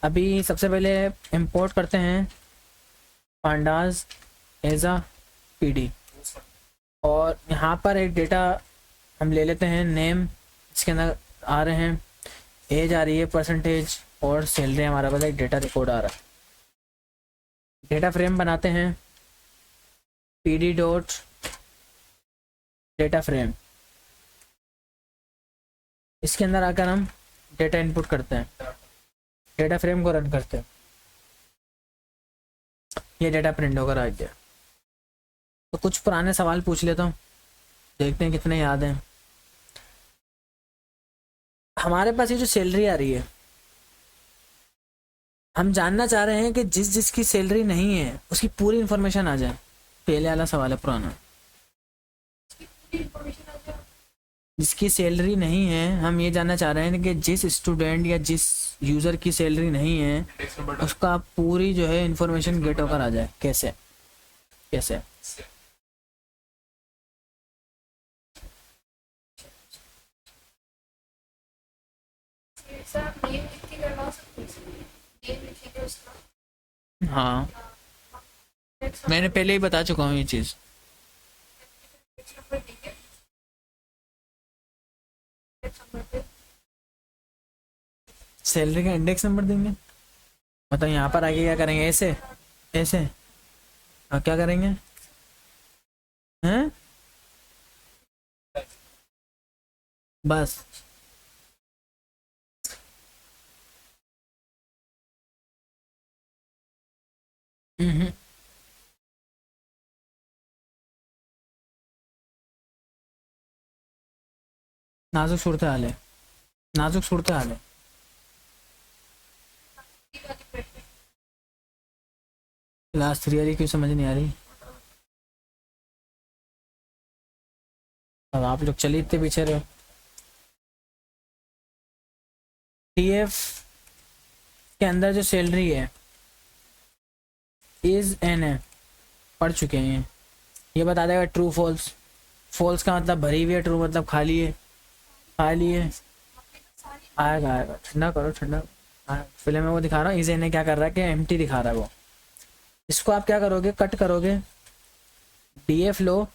अभी सबसे पहले इंपोर्ट करते हैं पांडास एज अ पीडी, और यहाँ पर एक डेटा हम ले लेते हैं नेम, इसके अंदर आ रहे हैं एज आ रही है, परसेंटेज और सैलरी, हमारा वाला एक डेटा रिकॉर्ड आ रहा है। डेटा फ्रेम बनाते हैं पीडी डॉट डेटा फ्रेम, इसके अंदर आकर हम डेटा इनपुट करते हैं, डेटा फ्रेम को रन करते हैं, ये डेटा प्रिंट होकर आ गया। तो कुछ पुराने सवाल पूछ लेता हूँ, देखते हैं कितने याद हैं। हमारे पास ये जो सैलरी आ रही है, हम जानना चाह रहे हैं कि जिसकी सैलरी नहीं है उसकी पूरी इंफॉर्मेशन आ जाए। पहले वाला सवाल है पुराना, जिसकी सैलरी नहीं है, हम ये जानना चाह रहे हैं कि जिस स्टूडेंट या जिस यूज़र की सैलरी नहीं है उसका पूरी जो है इंफॉर्मेशन गेट होकर आ जाए। कैसे कैसे? हाँ, मैंने पहले ही बता चुका हूँ ये चीज़। सैलरी का इंडेक्स नंबर देंगे, मतलब यहाँ पर आगे क्या करेंगे? ऐसे ऐसे और क्या करेंगे? हैं? बस हम्म, नाजुक सूरत हाल है, नाजुक सूरत हाल है। क्लास 3 वाली क्यों समझ नहीं आ रही? अब आप लोग चलिए इतने पीछे रहे हो। टीएफ के अंदर जो सैलरी है इज एन है, पढ़ चुके हैं ये बता देगा ट्रू फॉल्स। फॉल्स का मतलब भरी हुई है, ट्रू मतलब खाली है, खाली है। आएगा आएगा, ठंडा करो ठंडा। फिल्म में वो दिखा रहा हूँ, इज एन क्या कर रहा है कि एम्प्टी दिखा रहा है वो। इसको आप क्या करोगे? कट करोगे, डीएफ लो,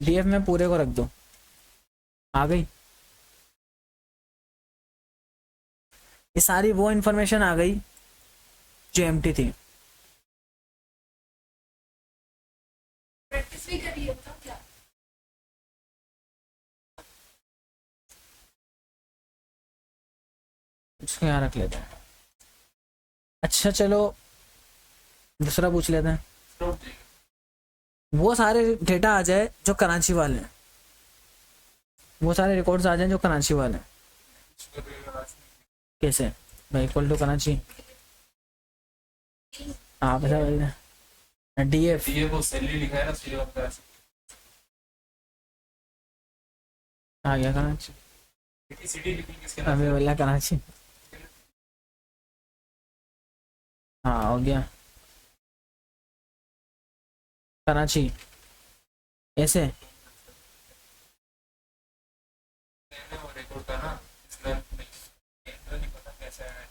डीएफ में पूरे को रख दो, आ गई ये सारी वो इन्फॉर्मेशन आ गई जो एम्प्टी थी। प्रैक्टिस भी करिए बताओ क्या। इसको यहाँ रख लेते हैं। अच्छा चलो दूसरा पूछ लेते हैं। वो सारे डेटा आ जाए जो कराची वाले हैं, वो सारे रिकॉर्ड्स आ जाए जो कराची वाले हैं। कैसे भाई? इक्वल टू कराची, आप ऐसा बोल रहे डीएफ, ये वो सैलरी लिखा है ना, उसके लिए बात कर रहा आ गया कराची, है। सिटी लिखेंगे इसके नाम अभी से। बोला कराची। हाँ हो गया कराची, ऐसे वो रिकॉर्ड का ना, इसमें नहीं पता कैसा है।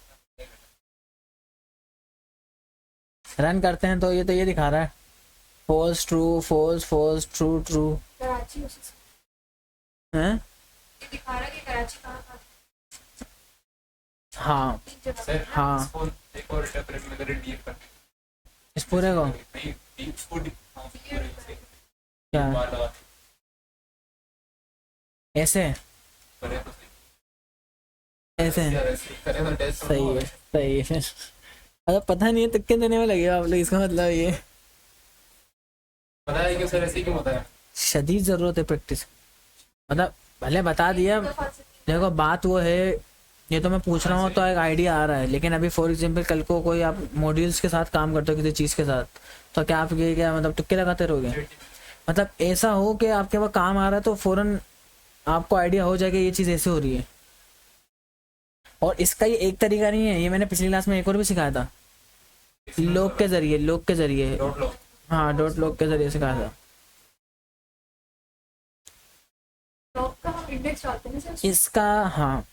रन करते हैं तो ये दिखा रहा है false true false false true true Karachi उसी से है। ये दिखा रहा है कि कराची कहाँ था। हाँ तीन जगह सर, पे। हाँ, इसको एक और डेटा फ्रेम में करें डीएफ करके। इस पूरे को नहीं, इसको हाँ, पूरे से क्या बार लगा ऐसे करें तो सही। ऐसे ऐसे करें तो टेस्ट सही है सही है। मतलब पता नहीं है तुक्के देने में लगे हो आप लोग, इसका मतलब ये पता है कि सर ऐसे ही क्यों होता है। शदीद ज़रूरत है प्रैक्टिस। मतलब भले बता दिया, देखो बात वो है, ये तो मैं पूछ रहा हूँ तो एक आइडिया आ रहा है, लेकिन अभी फॉर एग्जांपल कल को कोई आप मॉड्यूल्स के साथ काम करते हो किसी चीज़ के साथ, तो क्या आप ये क्या मतलब तुक्के लगाते रहोगे? मतलब ऐसा हो कि आपके पास काम आ रहा है तो फौरन आपको आइडिया हो जाएगा ये चीज़ ऐसे हो रही है। और इसका ये एक तरीका नहीं है, ये मैंने पिछली क्लास में एक और भी सिखाया था, लोग के जरिए, लोग के जरिए, डॉट लो। हाँ डॉट लोग के जरिए सिखाया था। लॉग का हम इंडेक्स डालते हैं ना सर। इसका हाँ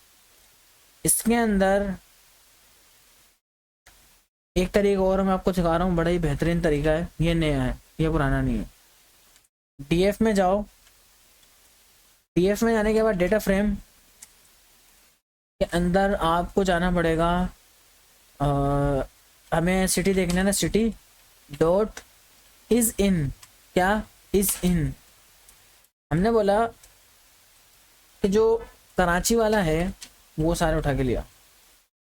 इसके अंदर एक तरीका और मैं आपको सिखा रहा हूँ, बड़ा ही बेहतरीन तरीका है, ये नया है, ये पुराना नहीं है। डीएफ में जाओ, डीएफ में जाने के बाद डेटा फ्रेम के अंदर आपको जाना पड़ेगा, हमें सिटी देखना है ना, सिटी डॉट इज इन, क्या इज इन, हमने बोला कि जो कराची वाला है वो सारे उठा के लिया,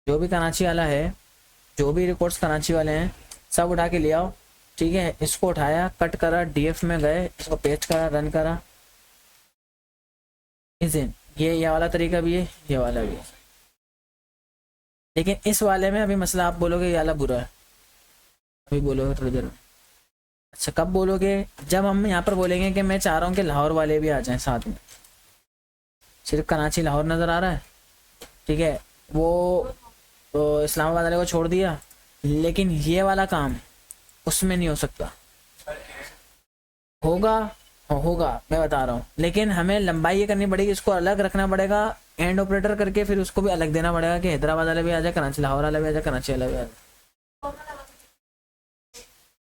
जो भी कराची वाला है, जो भी रिकॉर्ड्स कराची वाले हैं सब उठा के ले आओ, ठीक है। इसको उठाया, कट करा, डीएफ में गए, इसको पेस्ट करा, रन करा, इज इन। ये वाला तरीका भी है, ये वाला भी है, लेकिन इस वाले में अभी मसला, आप बोलोगे ये वाला बुरा है, अभी बोलोगे थोड़ी देर में। अच्छा कब बोलोगे, जब हम यहाँ पर बोलेंगे कि मैं चाह रहा हूँ कि लाहौर वाले भी आ जाएं साथ में, सिर्फ कराची लाहौर नज़र आ रहा है, ठीक है, वो तो इस्लामाबाद वाले को छोड़ दिया, लेकिन ये वाला काम उसमें नहीं हो सकता। होगा मैं बता रहा हूँ, लेकिन हमें लंबाई ये करनी पड़ेगी, इसको अलग रखना पड़ेगा, एंड ऑपरेटर करके फिर उसको भी अलग देना पड़ेगा कि हैदराबाद वाला भी आ जाए, कराची लाहौर वाला भी आ जाए, कराची वाला भी आ जाए।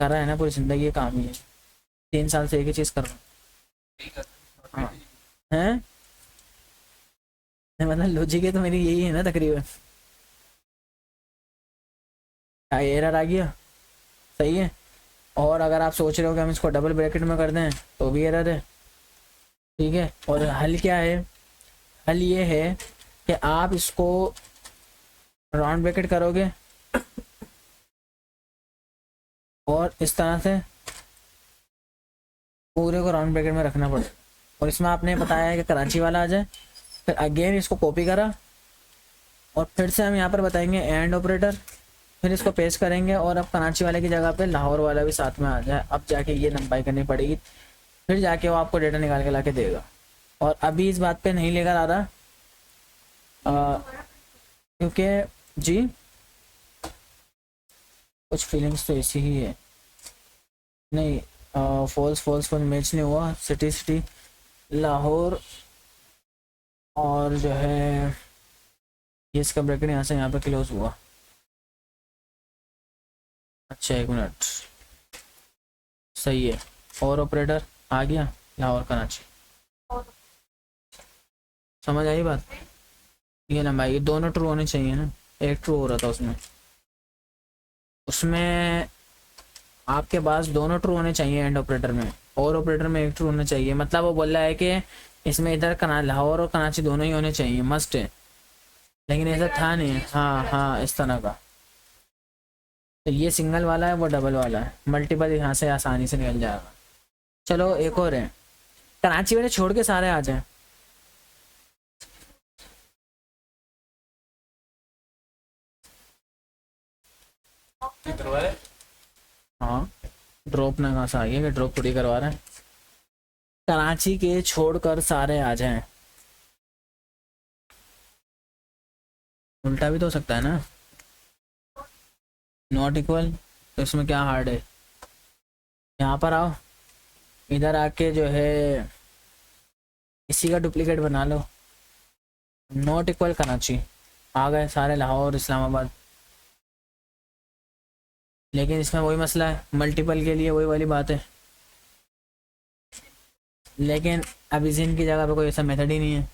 कर रहा है ना पूरी जिंदगी, ये काम ही है, 3 साल से एक ही चीज़ कर रहा हूँ। हाँ हैं, मतलब लॉजिक है तो मेरी यही है ना तकरीबन। एरर आ गया, सही है। और अगर आप सोच रहे हो कि हम इसको डबल ब्रैकेट में कर दें तो भी एरर है, ठीक है। और हल क्या है, हल ये है कि आप इसको राउंड ब्रैकेट करोगे और इस तरह से पूरे को राउंड ब्रैकेट में रखना पड़ेगा, और इसमें आपने बताया है कि कराची वाला आ जाए, फिर अगेन इसको कॉपी करा और फिर से हम यहाँ पर बताएंगे एंड ऑपरेटर, फिर इसको पेस्ट करेंगे और अब कराची वाले की जगह पे लाहौर वाला भी साथ में आ जाए, अब जाके ये लंबाई करनी पड़ेगी, फिर जाके वो आपको डेटा निकाल के ला के देगा। और अभी इस बात पे नहीं लेकर आ रहा क्योंकि जी कुछ फीलिंग्स तो ऐसी ही है, नहीं फॉल्स मैच नहीं हुआ, सिटी लाहौर, और जो है ये इसका ब्रैकेट यहाँ से यहाँ पे क्लोज हुआ। अच्छा 1 मिनट, सही है, और ऑपरेटर आ गया, लाहौर कराची, समझ आई बात। ये लंबाई, ये दोनों ट्रू होने चाहिए ना, एक ट्रू हो रहा था उसमें आपके पास दोनों ट्रू होने चाहिए एंड ऑपरेटर में, और ऑपरेटर में एक ट्रू होना चाहिए, मतलब वो बोल रहा है कि इसमें इधर लाहौर और कराची दोनों ही होने चाहिए, मस्ट है, लेकिन ऐसा था नहीं। हाँ इस तरह का, तो ये सिंगल वाला है, वो डबल वाला है, मल्टीपल यहाँ से आसानी से निकल जाएगा। चलो एक और है, कराची वाले छोड़ के सारे आ जाए, हाँ ड्रॉप ना कहाँ से आ गया, कि ड्रॉप थोड़ी करवा रहे हैं, कराची के छोड़कर सारे आ जाएं, उल्टा भी तो हो सकता है ना, नॉट इक्वल, तो इसमें क्या हार्ड है, यहाँ पर आओ, इधर आके जो है इसी का डुप्लीकेट बना लो, नॉट इक्वल कराची, आ गए सारे लाहौर इस्लामाबाद, लेकिन इसमें वही मसला है, मल्टीपल के लिए वही वाली बात है, लेकिन अब इस की जगह पे कोई ऐसा मेथड ही नहीं है।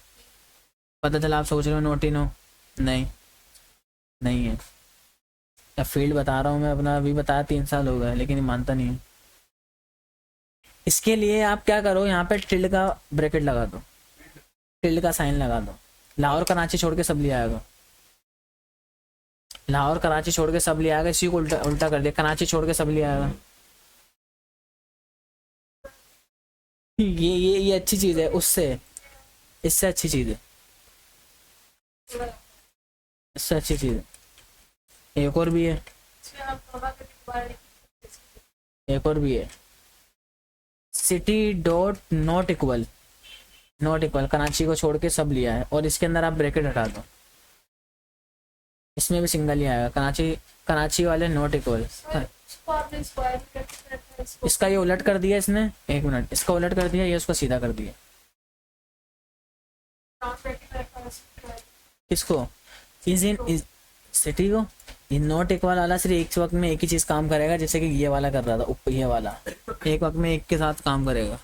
पता चला आप सोच रहे हो नोट ही नो, नहीं है, अब फील्ड बता रहा हूँ मैं अपना, अभी बताया 3 साल हो गए, लेकिन ये मानता नहीं है। इसके लिए आप क्या करो, यहाँ पे टिल्ड का ब्रैकेट लगा दो, टिल्ड का साइन लगा दो, लाहौर कराची छोड़ के सब ले आएगा, लाहौर कराची छोड़ के सब ले आएगा, इसी को उल्टा कर दिया, कराची छोड़ के सब ले आएगा। ये अच्छी चीज है, इससे अच्छी चीज है, इससे अच्छी चीज है। एक और भी है, city dot not equal Karachi को छोड़ के सब लिया है, और इसके अंदर आप ब्रैकेट हटा दो, इसमें भी सिंगल ही आएगा, कराची वाले नॉट इक्वल, इसका ये उलट कर दिया इसने, 1 मिनट, इसका उलट कर दिया, ये उसको सीधा कर दिया, किसको, इज इन इज सिटी को ये नॉट इक्वल वाला सिर्फ एक वक्त में एक ही चीज काम करेगा, जैसे कि ये वाला कर रहा था, ऊपर ये वाला एक वक्त में एक के साथ काम करेगा।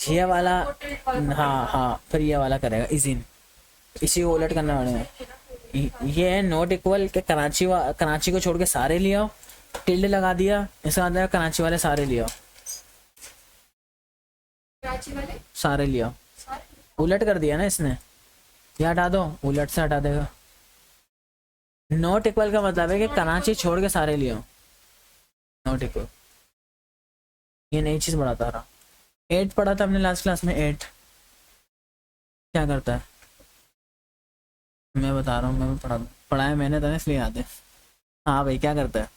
ये वाला हाँ हाँ, फिर ये वाला करेगा इज इन, इसी को उलट करना पड़ेगा। ये है नॉट इक्वल के कराची को छोड़ के सारे ले आओ, टिल्ड लगा दिया, इसका मतलब कराची वाले सारे ले आओ, कराची वाले सारे ले आओ। सारे उलट कर दिया ना इसने, ये हटा दो, उलट से हटा देगा। नॉट इक्वल का मतलब है कि कराची छोड़ के सारे ले आओ, नॉट इक्वल। ये नई चीज बढ़ाता रहा। 8 पढ़ा था हमने लास्ट क्लास में। 8 क्या करता है मैं बता रहा हूँ, मैं पढ़ाया मैंने था ना, इसलिए याद है। हाँ भाई क्या करता है,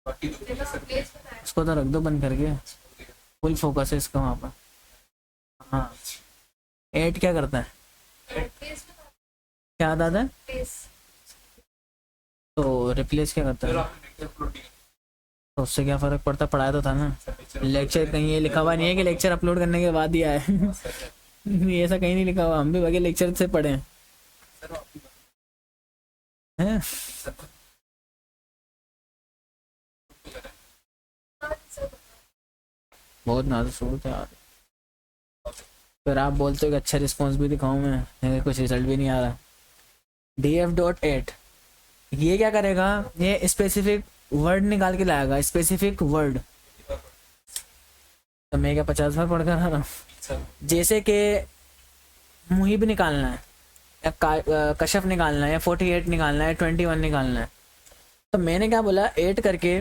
बाकी तो जगह प्लेस बताया। उसको तो रख दो बंद करके, फुल फोकस है इसका वहाँ पर। हाँ 8 क्या करता है, प्लेस बताया, क्या आता है, प्लेस तो रिप्लेस क्या करता फिर है, आपने लेक्चर अपलोड किया तो उससे क्या फर्क पड़ता, पढ़ाया तो था ना। लेक्चर लेक्चर कहीं ये लिखा हुआ नहीं है कि लेक्चर अपलोड करने के बाद ही आए ये ऐसा कहीं नहीं लिखा हुआ, हम भी बगे लेक्चर से पढ़े हैं। सर आपकी हैं? बहुत नाजुक सूरत है यार। फिर आप बोलते हो कि अच्छा रिस्पॉन्स भी दिखाऊं मैं, लेकिन कुछ रिजल्ट भी नहीं आ रहा। df.8 ये क्या करेगा, ये स्पेसिफिक वर्ड निकाल के लाएगा, स्पेसिफिक वर्ड। तो मैं क्या 50 बार पढ़ कर आ रहा हूँ। सर जैसे कि मुहिब निकालना है या कशफ निकालना है या 48 निकालना है, 21 निकालना है, तो मैंने क्या बोला 8 करके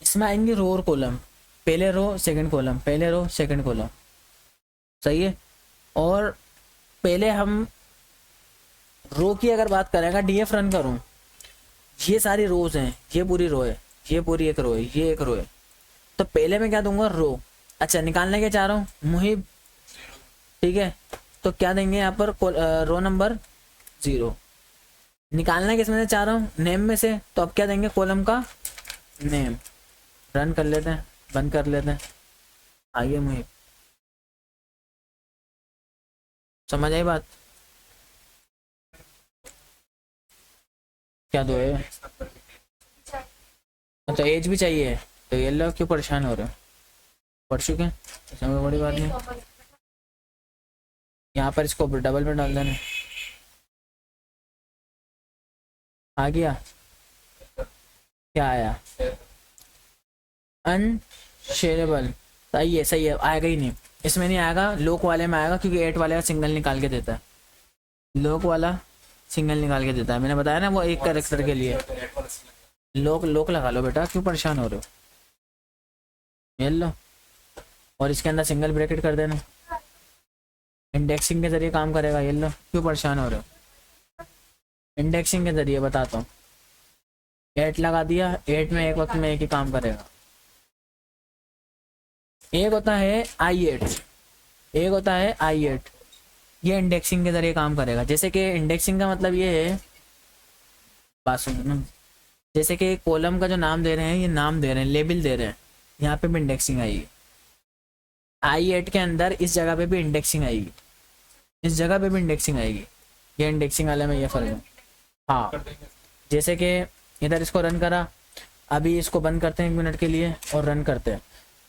इसमें आएंगे रो और कॉलम, पहले रो सेकंड कॉलम, पहले रो सेकंड कॉलम, सही है। और पहले हम रो की अगर बात करेंगे, डीएफ रन करूं, ये सारी रोज हैं, ये पूरी रो है, ये पूरी एक रो है, ये एक रो है, तो पहले मैं क्या दूंगा रो। अच्छा निकालने के चाह रहा हूँ मुहिब, ठीक है, तो क्या देंगे यहाँ पर रो नंबर 0। निकालना किस में से चाह रहा हूँ, नेम में से, तो अब क्या देंगे कॉलम का नेम। रन कर लेते हैं, बंद कर लेते हैं, आइए मुहिब, समझ आई बात, क्या दो है। अच्छा एज भी चाहिए, तो ये लोग क्यों परेशान हो रहे हो, पढ़ चुके हैं, इसमें कोई बड़ी बात नहीं। यहाँ पर इसको डबल में डाल देना, आ गया, क्या आया, अनशेयरेबल, सही है सही है, आएगा ही नहीं, इसमें नहीं आएगा, लोक वाले में आएगा, क्योंकि 8 वाले का सिंगल निकाल के देता है, लोक वाला सिंगल निकाल के देता है, मैंने बताया ना वो एक कैरेक्टर के लिए। लोक लोक लगा लो बेटा, क्यों परेशान हो रहे हो, ये लो, और इसके अंदर सिंगल ब्रैकेट कर देना, इंडेक्सिंग के जरिए काम करेगा, ये लो, क्यों परेशान हो रहे हो, इंडेक्सिंग के जरिए बताता हूँ। 8 लगा दिया, 8 में एक वक्त में एक ही काम करेगा। एक होता है I8, एक होता है I8, ये इंडेक्सिंग के जरिए काम करेगा। जैसे कि इंडेक्सिंग का मतलब ये है, बात सुनो, जैसे कि कॉलम का जो नाम दे रहे हैं, ये नाम दे रहे हैं, लेबल दे रहे हैं, यहाँ पे भी इंडेक्सिंग आएगी। I8 के अंदर इस जगह पे भी इंडेक्सिंग आएगी, इस जगह पे भी इंडेक्सिंग आएगी, ये इंडेक्सिंग वाले में ये फर्क है। हाँ जैसे कि इधर इसको रन करा, अभी इसको बंद करते हैं 1 मिनट के लिए और रन करते हैं।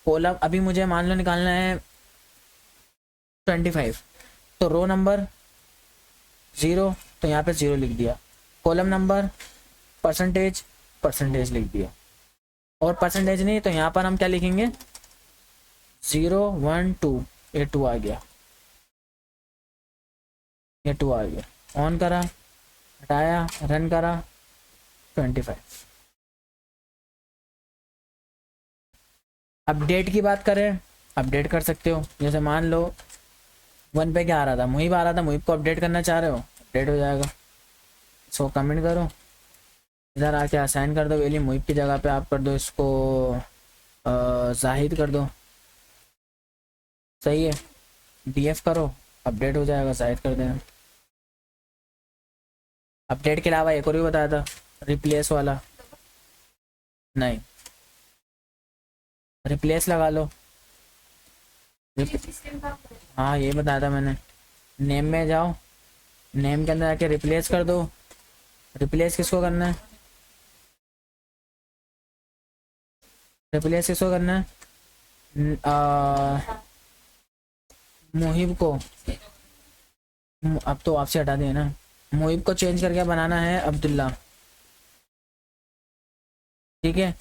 कॉलम अभी मुझे मान लो निकालना है 25, तो रो नंबर 0, तो यहाँ पे 0 लिख दिया, कॉलम नंबर परसेंटेज लिख दिया, और परसेंटेज नहीं तो यहाँ पर हम क्या लिखेंगे 0 1 2, ये 2 आ गया, ये 2 आ गया, ऑन करा, हटाया, रन करा, 25। अपडेट की बात करें, अपडेट कर सकते हो, जैसे मान लो 1 पे क्या आ रहा था, मुहिब आ रहा था, मुहिब को अपडेट करना चाह रहे हो, अपडेट हो जाएगा, इसको कमेंट करो, इधर आके असाइन कर दो वैल्यू, मुहिब की जगह पे आप कर दो इसको जाहिद कर दो, सही है, डीएफ करो, अपडेट हो जाएगा, जाहिद कर देना। अपडेट के अलावा एक और भी बताया था, रिप्लेस वाला, नहीं रिप्लेस लगा लो, हाँ ये बताया था मैंने, नेम में जाओ, नेम के अंदर आके रिप्लेस कर दो, रिप्लेस किसको करना है? रिप्लेस किसको करना है? मुहिब को। अब तो आपसे हटा दिया ना। मुहिब को चेंज करके बनाना है अब्दुल्ला। ठीक है,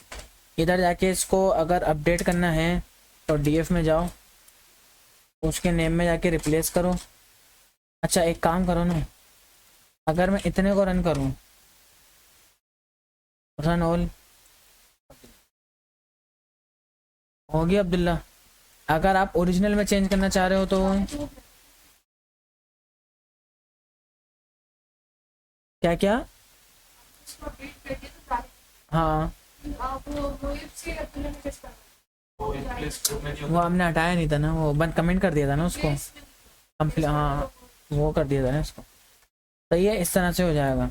इधर जाके इसको अगर अपडेट करना है तो डीएफ में जाओ, उसके नेम में जाके रिप्लेस करो। अच्छा एक काम करो ना, अगर मैं इतने को रन करूं, रन ऑल, हो गया अब्दुल्ला। अगर आप ओरिजिनल में चेंज करना चाह रहे हो तो क्या क्या? उसको अपडेट करके तो डाल। हाँ वो मोहिब से अब्दुल्ला में कैसे करना वो रिप्लेस करने जो वो हमने हटाया नहीं था ना, वो बंद कमेंट कर दिया था ना उसको। है? कंप्लीट, हाँ वो कर दिया था ना इसको। सही है, इस तरह से हो जाएगा।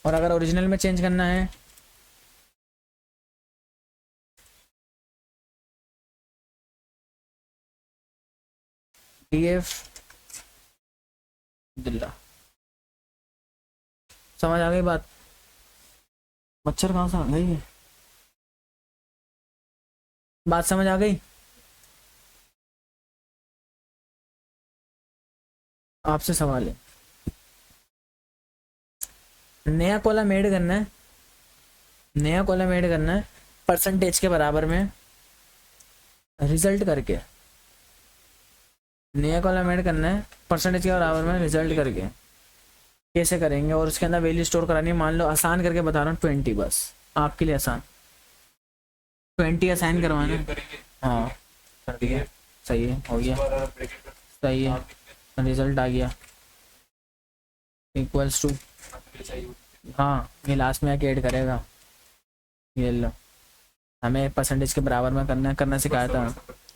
और अगर ओरिजिनल में चेंज करना है डीएफ अब्दुल्ला। समझ आ गई बात? मच्छर कहाँ से आ गई है? बात समझ आ गई? आपसे सवाल है, नया कॉलम ऐड करना है, नया कॉलम ऐड करना है परसेंटेज के बराबर में रिजल्ट करके। नया कॉलम ऐड करना है परसेंटेज के बराबर में रिजल्ट करके। कैसे करेंगे? और उसके अंदर वैल्यू स्टोर करानी है। मान लो आसान करके बता रहा हूँ, 20, बस आपके लिए आसान 20 असाइन करवाना है। करेंगे। हाँ कर दिया, सही है, हो गया, दोबारा ब्रैकेट कर सही है, रिजल्ट आ गया इक्वल्स टू। चाहिए। हाँ ये लास्ट में आके ऐड करेगा। ये लो, हमें परसेंटेज के बराबर में करना सिखाया था।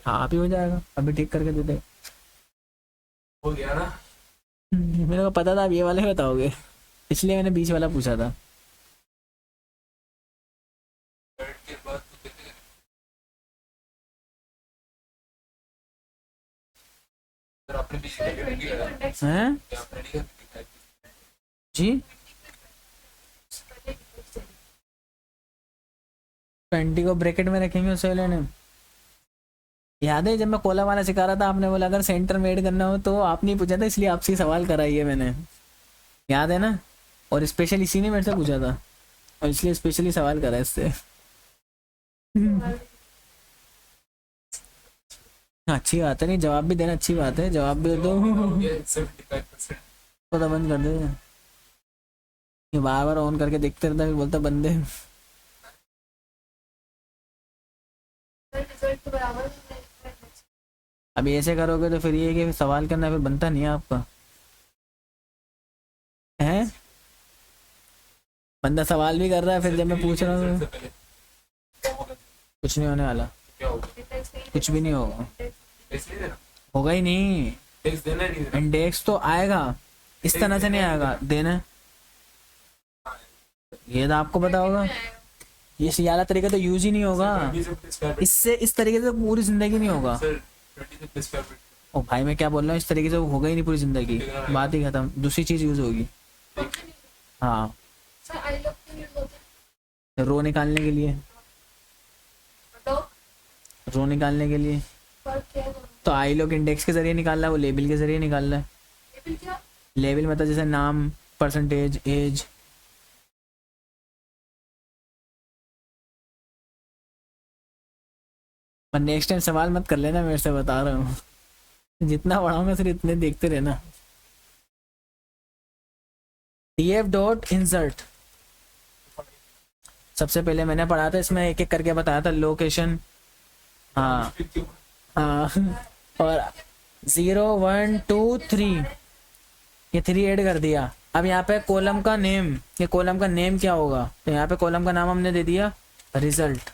हाँ आप ही हो जाएगा, अभी ठीक करके दे दे। हो गया ना? मेरे को पता था आप ये वाले बताओगे, इसलिए मैंने बीच वाला पूछा था। थर्ड के बाद तो कितने करें? सर आपने भी सर 20 को इंडेक्स हैं क्या आप रेडी कर दिखाई? जी? पहले इंडेक्स चाहिए। 20 को ब्रैकेट में रखेंगे उस वाले ने। याद है जब मैं कोला वाला सिखा रहा था, आपने बोला अगर सेंटर में ऐड करना हो तो आपने पूछा था, इसलिए आपसे ही सवाल कराई है मैंने, याद है ना? और स्पेशल इसी ने मेरे से पूछा था और इसलिए स्पेशली सवाल करा इससे। अच्छी बात है, नहीं जवाब भी देना अच्छी बात है, जवाब भी दो। हो गया 75%। पता बंद कर दे, ये बार बार ऑन करके देखते रहता है, फिर बोलता बंदे। सर रिजल्ट के बराबर में इंडेक्स। अभी ऐसे करोगे तो फिर ये है कि सवाल करना फिर बनता नहीं है आपका, है? बंदा सवाल भी कर रहा है, फिर जब मैं पूछ रहा हूँ सबसे पहले क्या होगा? कुछ नहीं होने वाला, क्या होगा? इंडेक्स नहीं कुछ भी नहीं होगा, टैक्स नहीं देना? होगा ही नहीं। टैक्स देना है नहीं देना? इंडेक्स तो आएगा, इस तरह से नहीं आएगा देना। ये तो आपको पता होगा, ये वाला तरीका तो यूज ही नहीं होगा, 20 से प्लस स्क्वायर इससे इस तरीके से पूरी जिंदगी नहीं होगा। सर 20 से प्लस स्क्वायर ओ भाई मैं क्या बोल रहा हूँ, इस तरीके से होगा ही नहीं पूरी जिंदगी, बात ही खत्म, दूसरी चीज यूज होगी। हाँ सर आई लव क्यों यूज होता है? रो निकालने के लिए, बताओ रो निकालने के लिए। फर्क क्या है दोनों तो आई लोग इंडेक्स के जरिए निकाल रहा है, वो लेबल के जरिए निकाल रहा है। में? लेबल क्या? लेवल मतलब जैसे नाम, परसेंटेज, एज। पर नेक्स्ट टाइम सवाल मत कर लेना मेरे से, बता रहा हूँ। जितना पढ़ाऊंगा सिर्फ इतने देखते रहना। df डॉट इंसर्ट, सबसे पहले मैंने पढ़ा था, इसमें एक एक करके बताया था लोकेशन। हाँ हाँ और 0 1 2 3, ये 3 ऐड कर दिया। अब यहाँ पे कॉलम का नेम, ये कॉलम का नेम क्या होगा, तो यहाँ पे कॉलम का नाम हमने दे दिया रिजल्ट।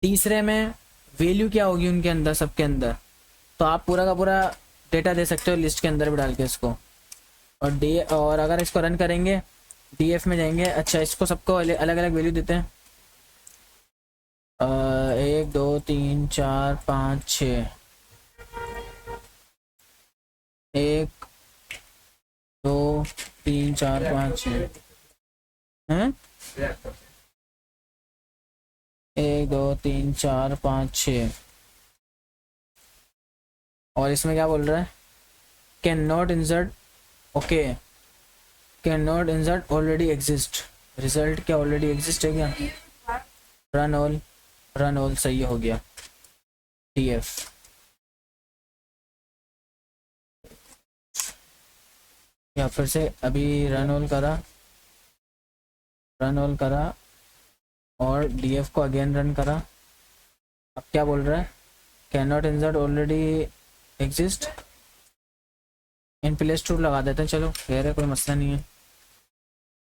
तीसरे में वैल्यू क्या होगी उनके अंदर, सबके अंदर, तो आप पूरा का पूरा डेटा दे सकते हो लिस्ट के अंदर भी डाल के इसको। और अगर इसको रन करेंगे डीएफ में जाएंगे। अच्छा इसको सबको अलग अलग वैल्यू देते हैं, 1 2 3 4 5 6, 1 2 3 4 5 6 हैं। 1 2 3 4 5 6 और इसमें क्या बोल रहा है? Can not insert. Okay, can not insert already exist. Result क्या ऑलरेडी एग्जिस्ट है क्या? रन ऑल सही हो गया। TF या फिर से अभी रन ऑल करा और DF को अगेन रन करा। अब क्या बोल रहा है? Can not insert already exist. In place to लगा देते हैं, चलो कह रहे कोई मसला नहीं है।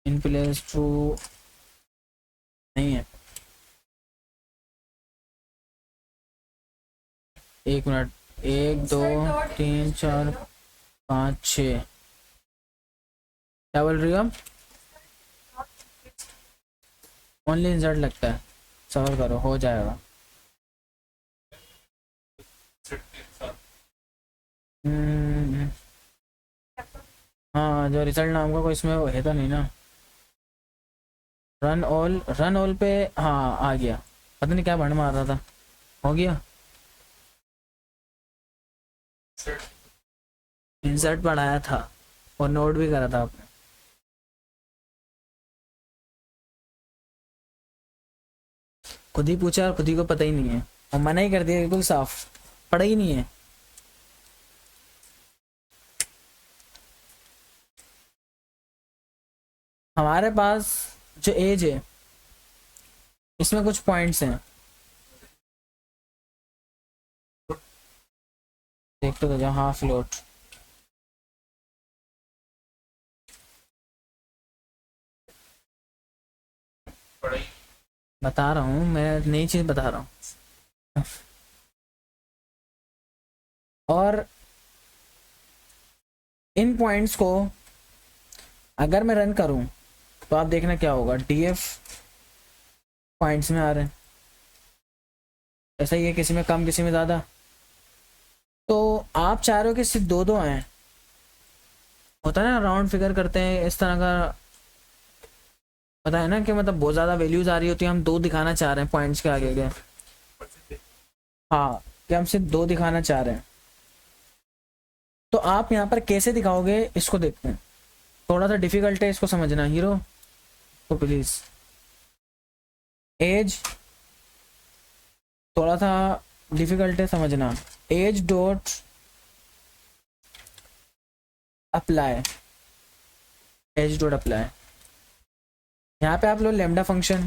इन प्लेस टू नहीं है। 1 मिनट, 1 2 3 4 5 6 क्या बोल रही हो आप? ओनली इंसर्ट लगता है। सबर करो, हो जाएगा। हम्म, हाँ, जो रिजल्ट नाम का कोई इसमें वो है तो नहीं ना। रन ऑल पे हाँ आ गया। पता नहीं क्या बंड मार रहा था, हो गया। इंसर्ट पढ़ाया था और नोट भी करा था आपने। खुद ही पूछा और खुद ही को पता ही नहीं है और मना ही कर दिया बिल्कुल साफ, पढ़ा ही नहीं है। हमारे पास जो एज है इसमें कुछ पॉइंट्स हैं, देखते तो जाओ। हाफ लोट बता रहा हूँ मैं, नई चीज बता रहा हूँ। और इन पॉइंट्स को अगर मैं रन करूं तो आप देखना क्या होगा। DF पॉइंट्स में आ रहे हैं, ऐसा ही है, किसी में कम किसी में ज़्यादा। तो आप चाह रहे हो कि सिर्फ दो दो आए, होता है ना, राउंड फिगर करते हैं इस तरह का। पता है ना कि मतलब बहुत ज़्यादा वैल्यूज आ रही होती है, हम दो दिखाना चाह रहे हैं पॉइंट्स के आगे के। हाँ, कि हम सिर्फ दो दिखाना चाह रहे हैं। तो आप यहाँ पर कैसे दिखाओगे इसको देखते हैं। थोड़ा सा डिफिकल्ट है इसको समझना हीरो, तो प्लीज एज थोड़ा सा डिफिकल्ट है समझना। As dot apply, as dot apply. यहाँ पे आप लोग लेमडा फंक्शन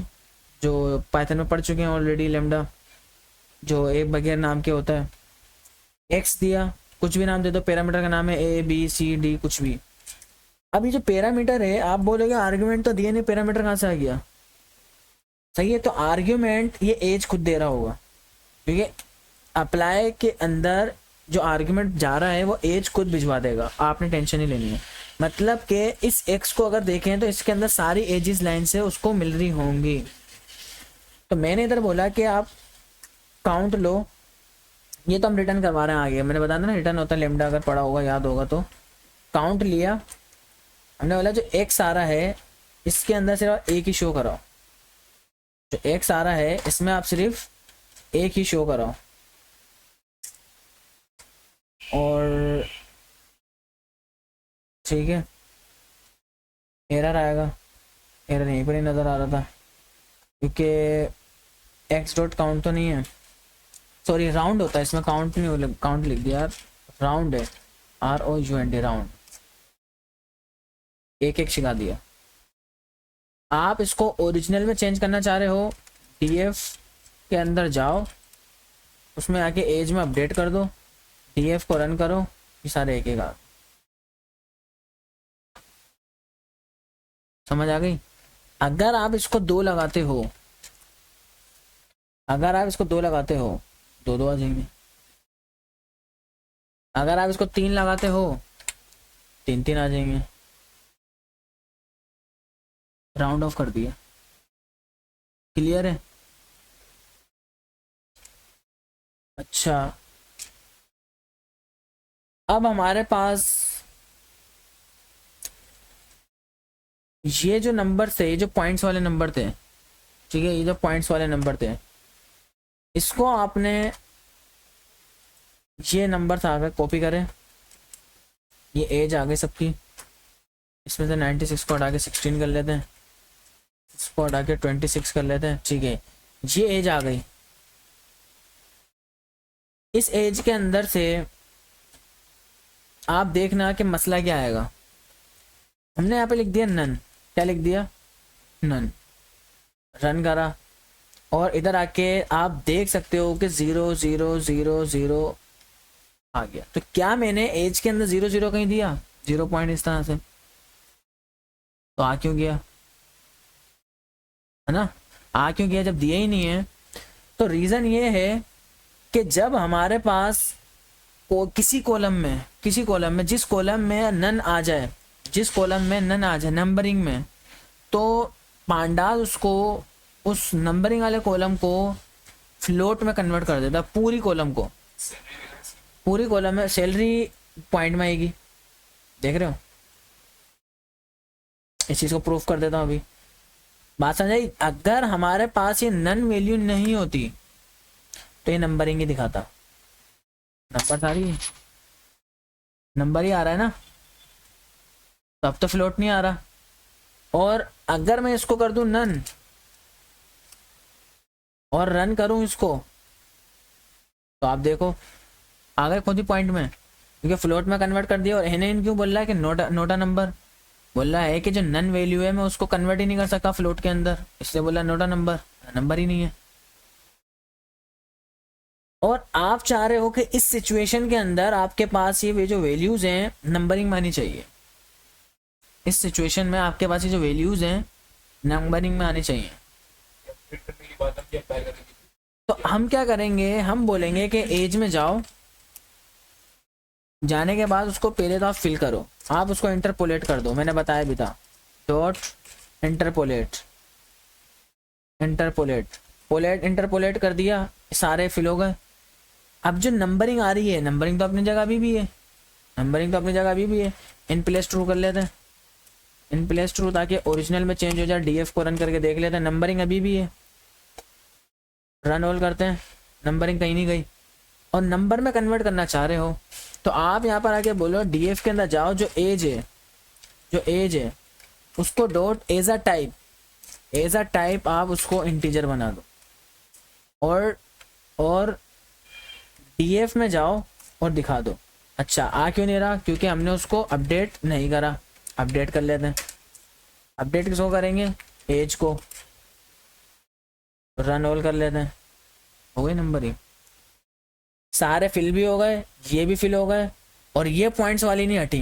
जो पाइथन में पढ़ चुके हैं ऑलरेडी, लेमडा जो एक बगैर नाम के होता है। एक्स दिया, कुछ भी नाम दे दो, पैरामीटर का नाम है ABCD कुछ भी। अब ये जो पैरामीटर है, आप बोलोगे आर्ग्यूमेंट तो दिए नहीं, पैरामीटर कहाँ से आ गया? सही है, तो आर्ग्यूमेंट ये एज खुद दे रहा होगा, क्योंकि अप्लाई के अंदर जो आर्ग्यूमेंट जा रहा है वो एज खुद भिजवा देगा, आपने टेंशन नहीं लेनी है। मतलब कि इस एक्स को अगर देखें तो इसके अंदर सारी एजेस लाइन से उसको मिल रही होंगी। तो मैंने इधर बोला कि आप काउंट लो, ये तो हम रिटर्न करवा रहे हैं आगे, मैंने बताया ना रिटर्न होता है लेमडा, अगर पढ़ा होगा याद होगा तो। काउंट लिया हमने, बोला जो एक्स आ रहा है इसके अंदर सिर्फ एक ही शो कराओ, जो एक्स आ रहा है इसमें आप सिर्फ एक ही शो कराओ। और ठीक है, एरर आएगा, एरर यहीं पर ही नज़र आ रहा था क्योंकि एक्स डॉट काउंट तो नहीं है, सॉरी राउंड होता है इसमें, काउंट नहीं, काउंट लिख दिया यार, राउंड है, ROUND राउंड, एक एक सिखा दिया। आप इसको ओरिजिनल में चेंज करना चाह रहे हो, DF के अंदर जाओ, उसमें आके एज में अपडेट कर दो, DF को रन करो, ये सारे एक एक आ, समझ आ गई? अगर आप इसको दो लगाते हो, अगर आप इसको दो लगाते हो, दो दो आ जाएंगे। अगर आप इसको तीन लगाते हो, तीन तीन आ जाएंगे। राउंड ऑफ कर दिया, क्लियर है? अच्छा, अब हमारे पास ये जो नंबर थे, ये जो पॉइंट्स वाले नंबर थे, ठीक है, ये जो पॉइंट्स वाले नंबर थे, इसको आपने, ये नंबर था अगर कॉपी करें, ये एज आ गई सबकी, इसमें से 96 को हटा के 16 कर लेते हैं, इसको हटा के 26 कर लेते हैं, ठीक है, ये एज आ गई। इस एज के अंदर से आप देखना कि मसला क्या आएगा। हमने यहाँ पे लिख दिया नन, क्या लिख दिया, नन, रन करा, और इधर आके आप देख सकते हो कि 0 0 0 0 आ गया। तो क्या मैंने एज के अंदर 0 0 कहीं दिया, 0 पॉइंट इस तरह से, तो आ क्यों गया, है ना, आ क्यों गया, जब दिया ही नहीं है। तो रीज़न ये है कि जब हमारे पास किसी कॉलम में जिस कॉलम में नन आ जाए, जिस कॉलम में नन आ जाए नंबरिंग में, तो पांडास उसको, उस नंबरिंग वाले कॉलम को फ्लोट में कन्वर्ट कर देता, पूरी कॉलम को, पूरी कॉलम में सैलरी पॉइंट में आएगी, देख रहे हो। इस चीज़ को प्रूफ कर देता हूँ अभी, बात समझाई। अगर हमारे पास ये नन वैल्यू नहीं होती तो ये नंबरिंग ही दिखाता, नंबर आ रही है, नंबर ही आ रहा है ना, तो अब तो फ्लोट नहीं आ रहा। और अगर मैं इसको कर दूं नन और रन करूं इसको, तो आप देखो आ गए खुद ही पॉइंट में, क्योंकि फ्लोट में कन्वर्ट कर दिया। और एन क्यों बोल रहा है कि नोटा नंबर, बोल रहा है कि जो नन वैल्यू है मैं उसको कन्वर्ट ही नहीं कर सकता फ्लोट के अंदर, इसलिए बोला नोटा नंबर, नंबर ही नहीं है। और आप चाह रहे हो कि इस सिचुएशन के अंदर आपके पास ये जो वैल्यूज हैं नंबरिंग में आनी चाहिए, इस सिचुएशन में आपके पास ये जो वैल्यूज हैं नंबरिंग में आनी चाहिए। तो हम क्या करेंगे, हम बोलेंगे कि एज में जाओ, जाने के बाद उसको पहले तो आप फिल करो, आप उसको इंटरपोलेट कर दो, मैंने बताया भी था, डॉट इंटरपोलेट, इंटरपोलेट कर दिया, सारे फिल हो गए। अब जो नंबरिंग आ रही है, नंबरिंग तो अपनी जगह अभी भी है, इन प्लेस ट्रू कर लेते हैं, इन प्लेस ट्रू, ताकि ओरिजिनल में चेंज हो जाए। डीएफ को रन करके देख लेते हैं, नंबरिंग अभी भी है, रन ऑल करते हैं, नंबरिंग कहीं नहीं गई। और नंबर में कन्वर्ट करना चाह रहे हो तो आप यहाँ पर आके बोलो डीएफ के अंदर जाओ, जो एज है उसको डॉट एज अ टाइप आप उसको इंटीजर बना दो। और डीएफ में जाओ और दिखा दो। अच्छा, आ क्यों नहीं रहा, क्योंकि हमने उसको अपडेट नहीं करा। अपडेट कर लेते हैं, अपडेट किसको करेंगे, एज को, रन ऑल कर लेते हैं, हो गई नंबरिंग, सारे फिल भी हो गए, ये भी फिल हो गए, और ये पॉइंट्स वाली नहीं हटी।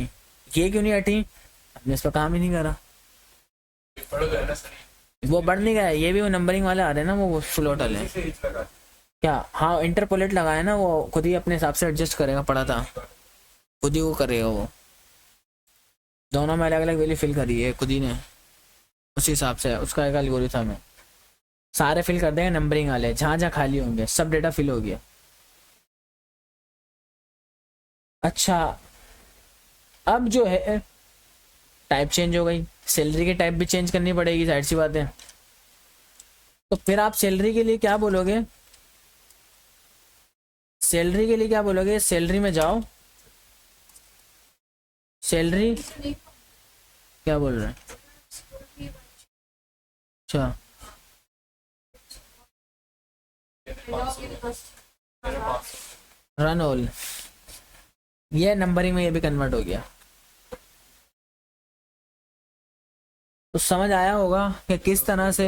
ये क्यों नहीं हटी, हमने इस पर काम ही नहीं करा, वो बढ़ नहीं गया। ये भी वो नंबरिंग वाले आ रहे हैं ना, वो फ्लोट वाले क्या, हाँ इंटरपोलेट लगाया ना, वो खुद ही अपने हिसाब से एडजस्ट करेगा, पड़ा था खुद ही वो करेगा, वो दोनों में अलग अलग वैल्यू फिल करी है खुद ही ने, उसी हिसाब से उसका एक एल्गोरिथम है। सारे फिल कर देंगे नंबरिंग वाले, जहाँ जहाँ खाली होंगे सब डेटा फिल हो गया। अच्छा, अब जो है टाइप चेंज हो गई, सैलरी की टाइप भी चेंज करनी पड़ेगी, जाहिर सी बात है। तो फिर आप सैलरी के लिए क्या बोलोगे, सैलरी में जाओ, सैलरी क्या बोल रहे हैं, अच्छा रन ऑल, ये नंबरिंग में ये भी कन्वर्ट हो गया। तो समझ आया होगा कि किस तरह से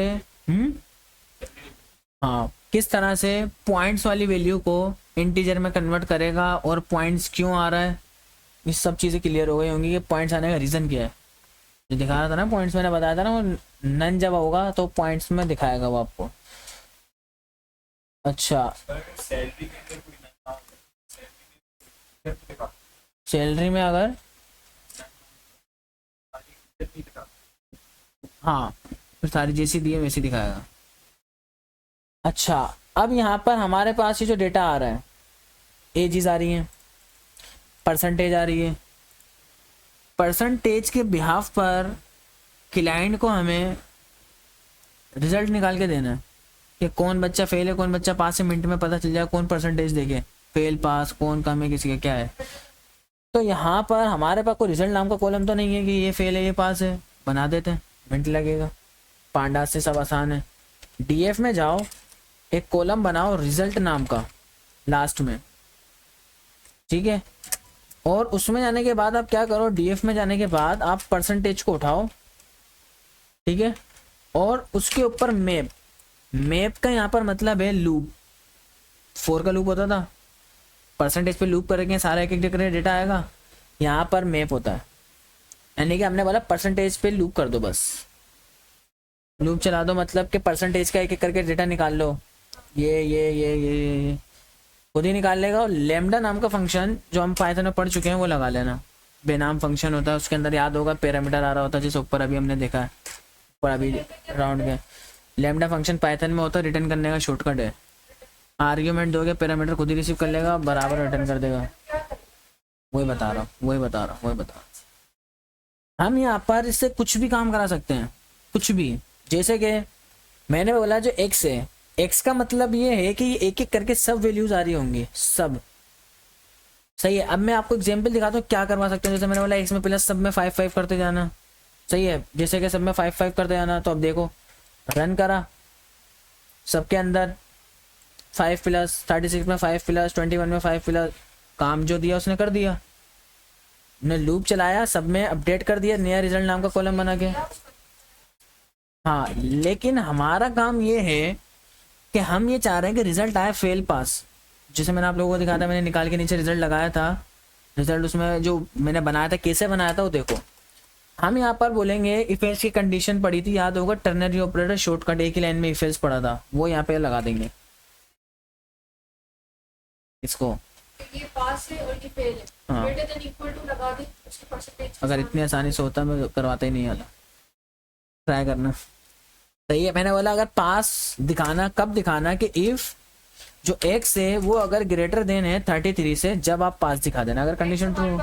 हाँ, किस तरह से पॉइंट्स वाली वैल्यू को इंटीजर में कन्वर्ट करेगा, और पॉइंट्स क्यों आ रहा है, ये सब चीज़ें क्लियर हो गई होंगी कि पॉइंट्स आने का रीज़न क्या है। जो दिखा रहा था ना पॉइंट्स, मैंने बताया था ना, वो नन जब होगा तो पॉइंट्स में दिखाएगा वो आपको। अच्छा, सैलरी में अगर हाँ, फिर सारी जैसी दी है वैसी दिखाएगा। अच्छा, अब यहाँ पर हमारे पास ये जो डेटा आ रहा है, एजेस आ रही हैं, परसेंटेज आ रही है, परसेंटेज के बिहाफ पर क्लाइंट को हमें रिजल्ट निकाल के देना है कि कौन बच्चा फेल है कौन बच्चा पास है, मिनट में पता चल जाए, कौन परसेंटेज देखे, फेल पास कौन कम है किसी का क्या है। तो यहाँ पर हमारे पास कोई रिजल्ट नाम का कॉलम तो नहीं है कि ये फेल है ये पास है, बना देते हैं, मिनट लगेगा, पांडास से सब आसान है। डीएफ में जाओ, एक कॉलम बनाओ रिजल्ट नाम का लास्ट में, ठीक है। और उसमें जाने के बाद आप क्या करो, डीएफ में जाने के बाद आप परसेंटेज को उठाओ, ठीक है, और उसके ऊपर मैप, मैप का यहाँ पर मतलब है लूप, फोर का लूप होता था, परसेंटेज पे लूप करेंगे सारा एक एक डेटा आएगा, यहाँ पर मैप होता है, यानी कि हमने बोला परसेंटेज पे लूप कर दो, बस लूप चला दो, मतलब कि परसेंटेज का एक एक करके डेटा निकाल लो, ये खुद ही निकाल लेगा। और लैम्डा नाम का फंक्शन जो हम पाइथन में पढ़ चुके हैं वो लगा लेना, बेनाम फंक्शन होता है, उसके अंदर याद होगा पैरामीटर आ रहा होता है, जिस ऊपर अभी हमने देखा है, ऊपर अभी राउंड के लैम्डा फंक्शन पाइथन में होता है, रिटर्न करने का शॉर्टकट है, आर्ग्यूमेंट दोगे पैरामीटर खुद ही रिसीव कर लेगा, बराबर रिटर्न कर देगा। वही बता रहा हूँ। हम यहाँ पर इससे कुछ भी काम करा सकते हैं, कुछ भी, जैसे कि मैंने बोला जो x है, x का मतलब ये है कि एक एक करके सब वैल्यूज आ रही होंगी, सब सही है। अब मैं आपको एग्जांपल दिखाता हूँ क्या करवा सकते हैं। जैसे मैंने बोला x में प्लस सब में 5 5 करते जाना, सही है, जैसे कि सब में 5 5 करते जाना, तो अब देखो रन करा, सबके अंदर 5 प्लस 36 में 5 प्लस 21 में 5 प्लस, काम जो दिया उसने कर दिया, ने लूप चलाया, सब में अपडेट कर दिया, नया रिजल्ट नाम का कॉलम बना के। हाँ, लेकिन हमारा काम ये है कि हम ये चाह रहे हैं कि रिजल्ट आए फेल पास, जैसे मैंने आप लोगों को दिखाया था, मैंने निकाल के नीचे रिजल्ट लगाया था, रिजल्ट उसमें जो मैंने बनाया था कैसे बनाया था वो देखो। हम यहाँ पर बोलेंगे इफ एल्स की कंडीशन पड़ी थी, याद होगा, टर्नरी ऑपरेटर शॉर्टकट एक ही लाइन में इफ एल्स पड़ा था, वो यहाँ पे लगा देंगे इसको। ये पास है और ये फेल है, हाँ। ग्रेटर देन इक्वल टू लगा दे, उसके परसेंटेज अगर इतनी आसानी से होता मैं करवाता ही नहीं वाला, ट्राई करना सही है। मैंने बोला अगर पास दिखाना, कब दिखाना कि इफ जो x है वो अगर ग्रेटर देन है 33 से, जब आप पास दिखा देना, अगर कंडीशन ट्रू।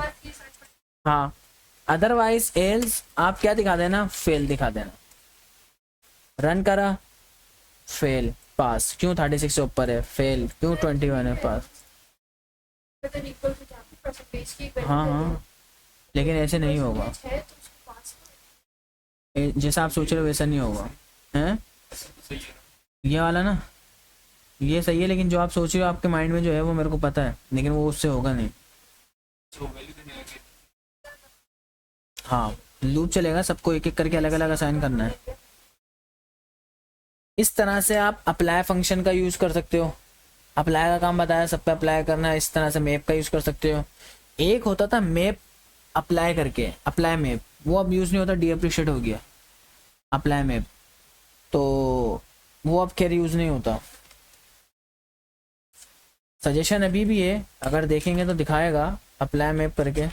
हाँ, अदरवाइज एल्स आप क्या दिखा देना, फेल दिखा देना। रन करा, फेल पास, क्यों 36 से ऊपर है, फेल क्यों 21 है, पास। ग्रेटर देन इक्वल टू जाके परसेंटेज की हाँ, लेकिन ऐसे नहीं होगा, है तो उसको पास जैसा आप सोच रहे हो वैसा नहीं होगा, हैं सही है। ये वाला ना, ये सही है, लेकिन जो आप सोच रहे हो आपके माइंड में जो है वो मेरे को पता है, लेकिन वो उससे होगा नहीं। जो वैल्यू देने लगे हाँ, लूप चलेगा, सबको एक एक करके अलग अलग असाइन करना है। इस तरह से आप अप्लाई फंक्शन का यूज कर सकते हो, अप्लाई का काम बताया, सब पे अप्लाई करना है। इस तरह से मैप का यूज कर सकते हो। एक होता था मैप अप्लाई करके, अप्लाई मैप, वो अब यूज नहीं होता, डीएप्रिशिएट हो गया अप्लाई मैप, तो वो अब खैर यूज नहीं होता। सजेशन अभी भी है, अगर देखेंगे तो दिखाएगा अप्लाई मैप करके,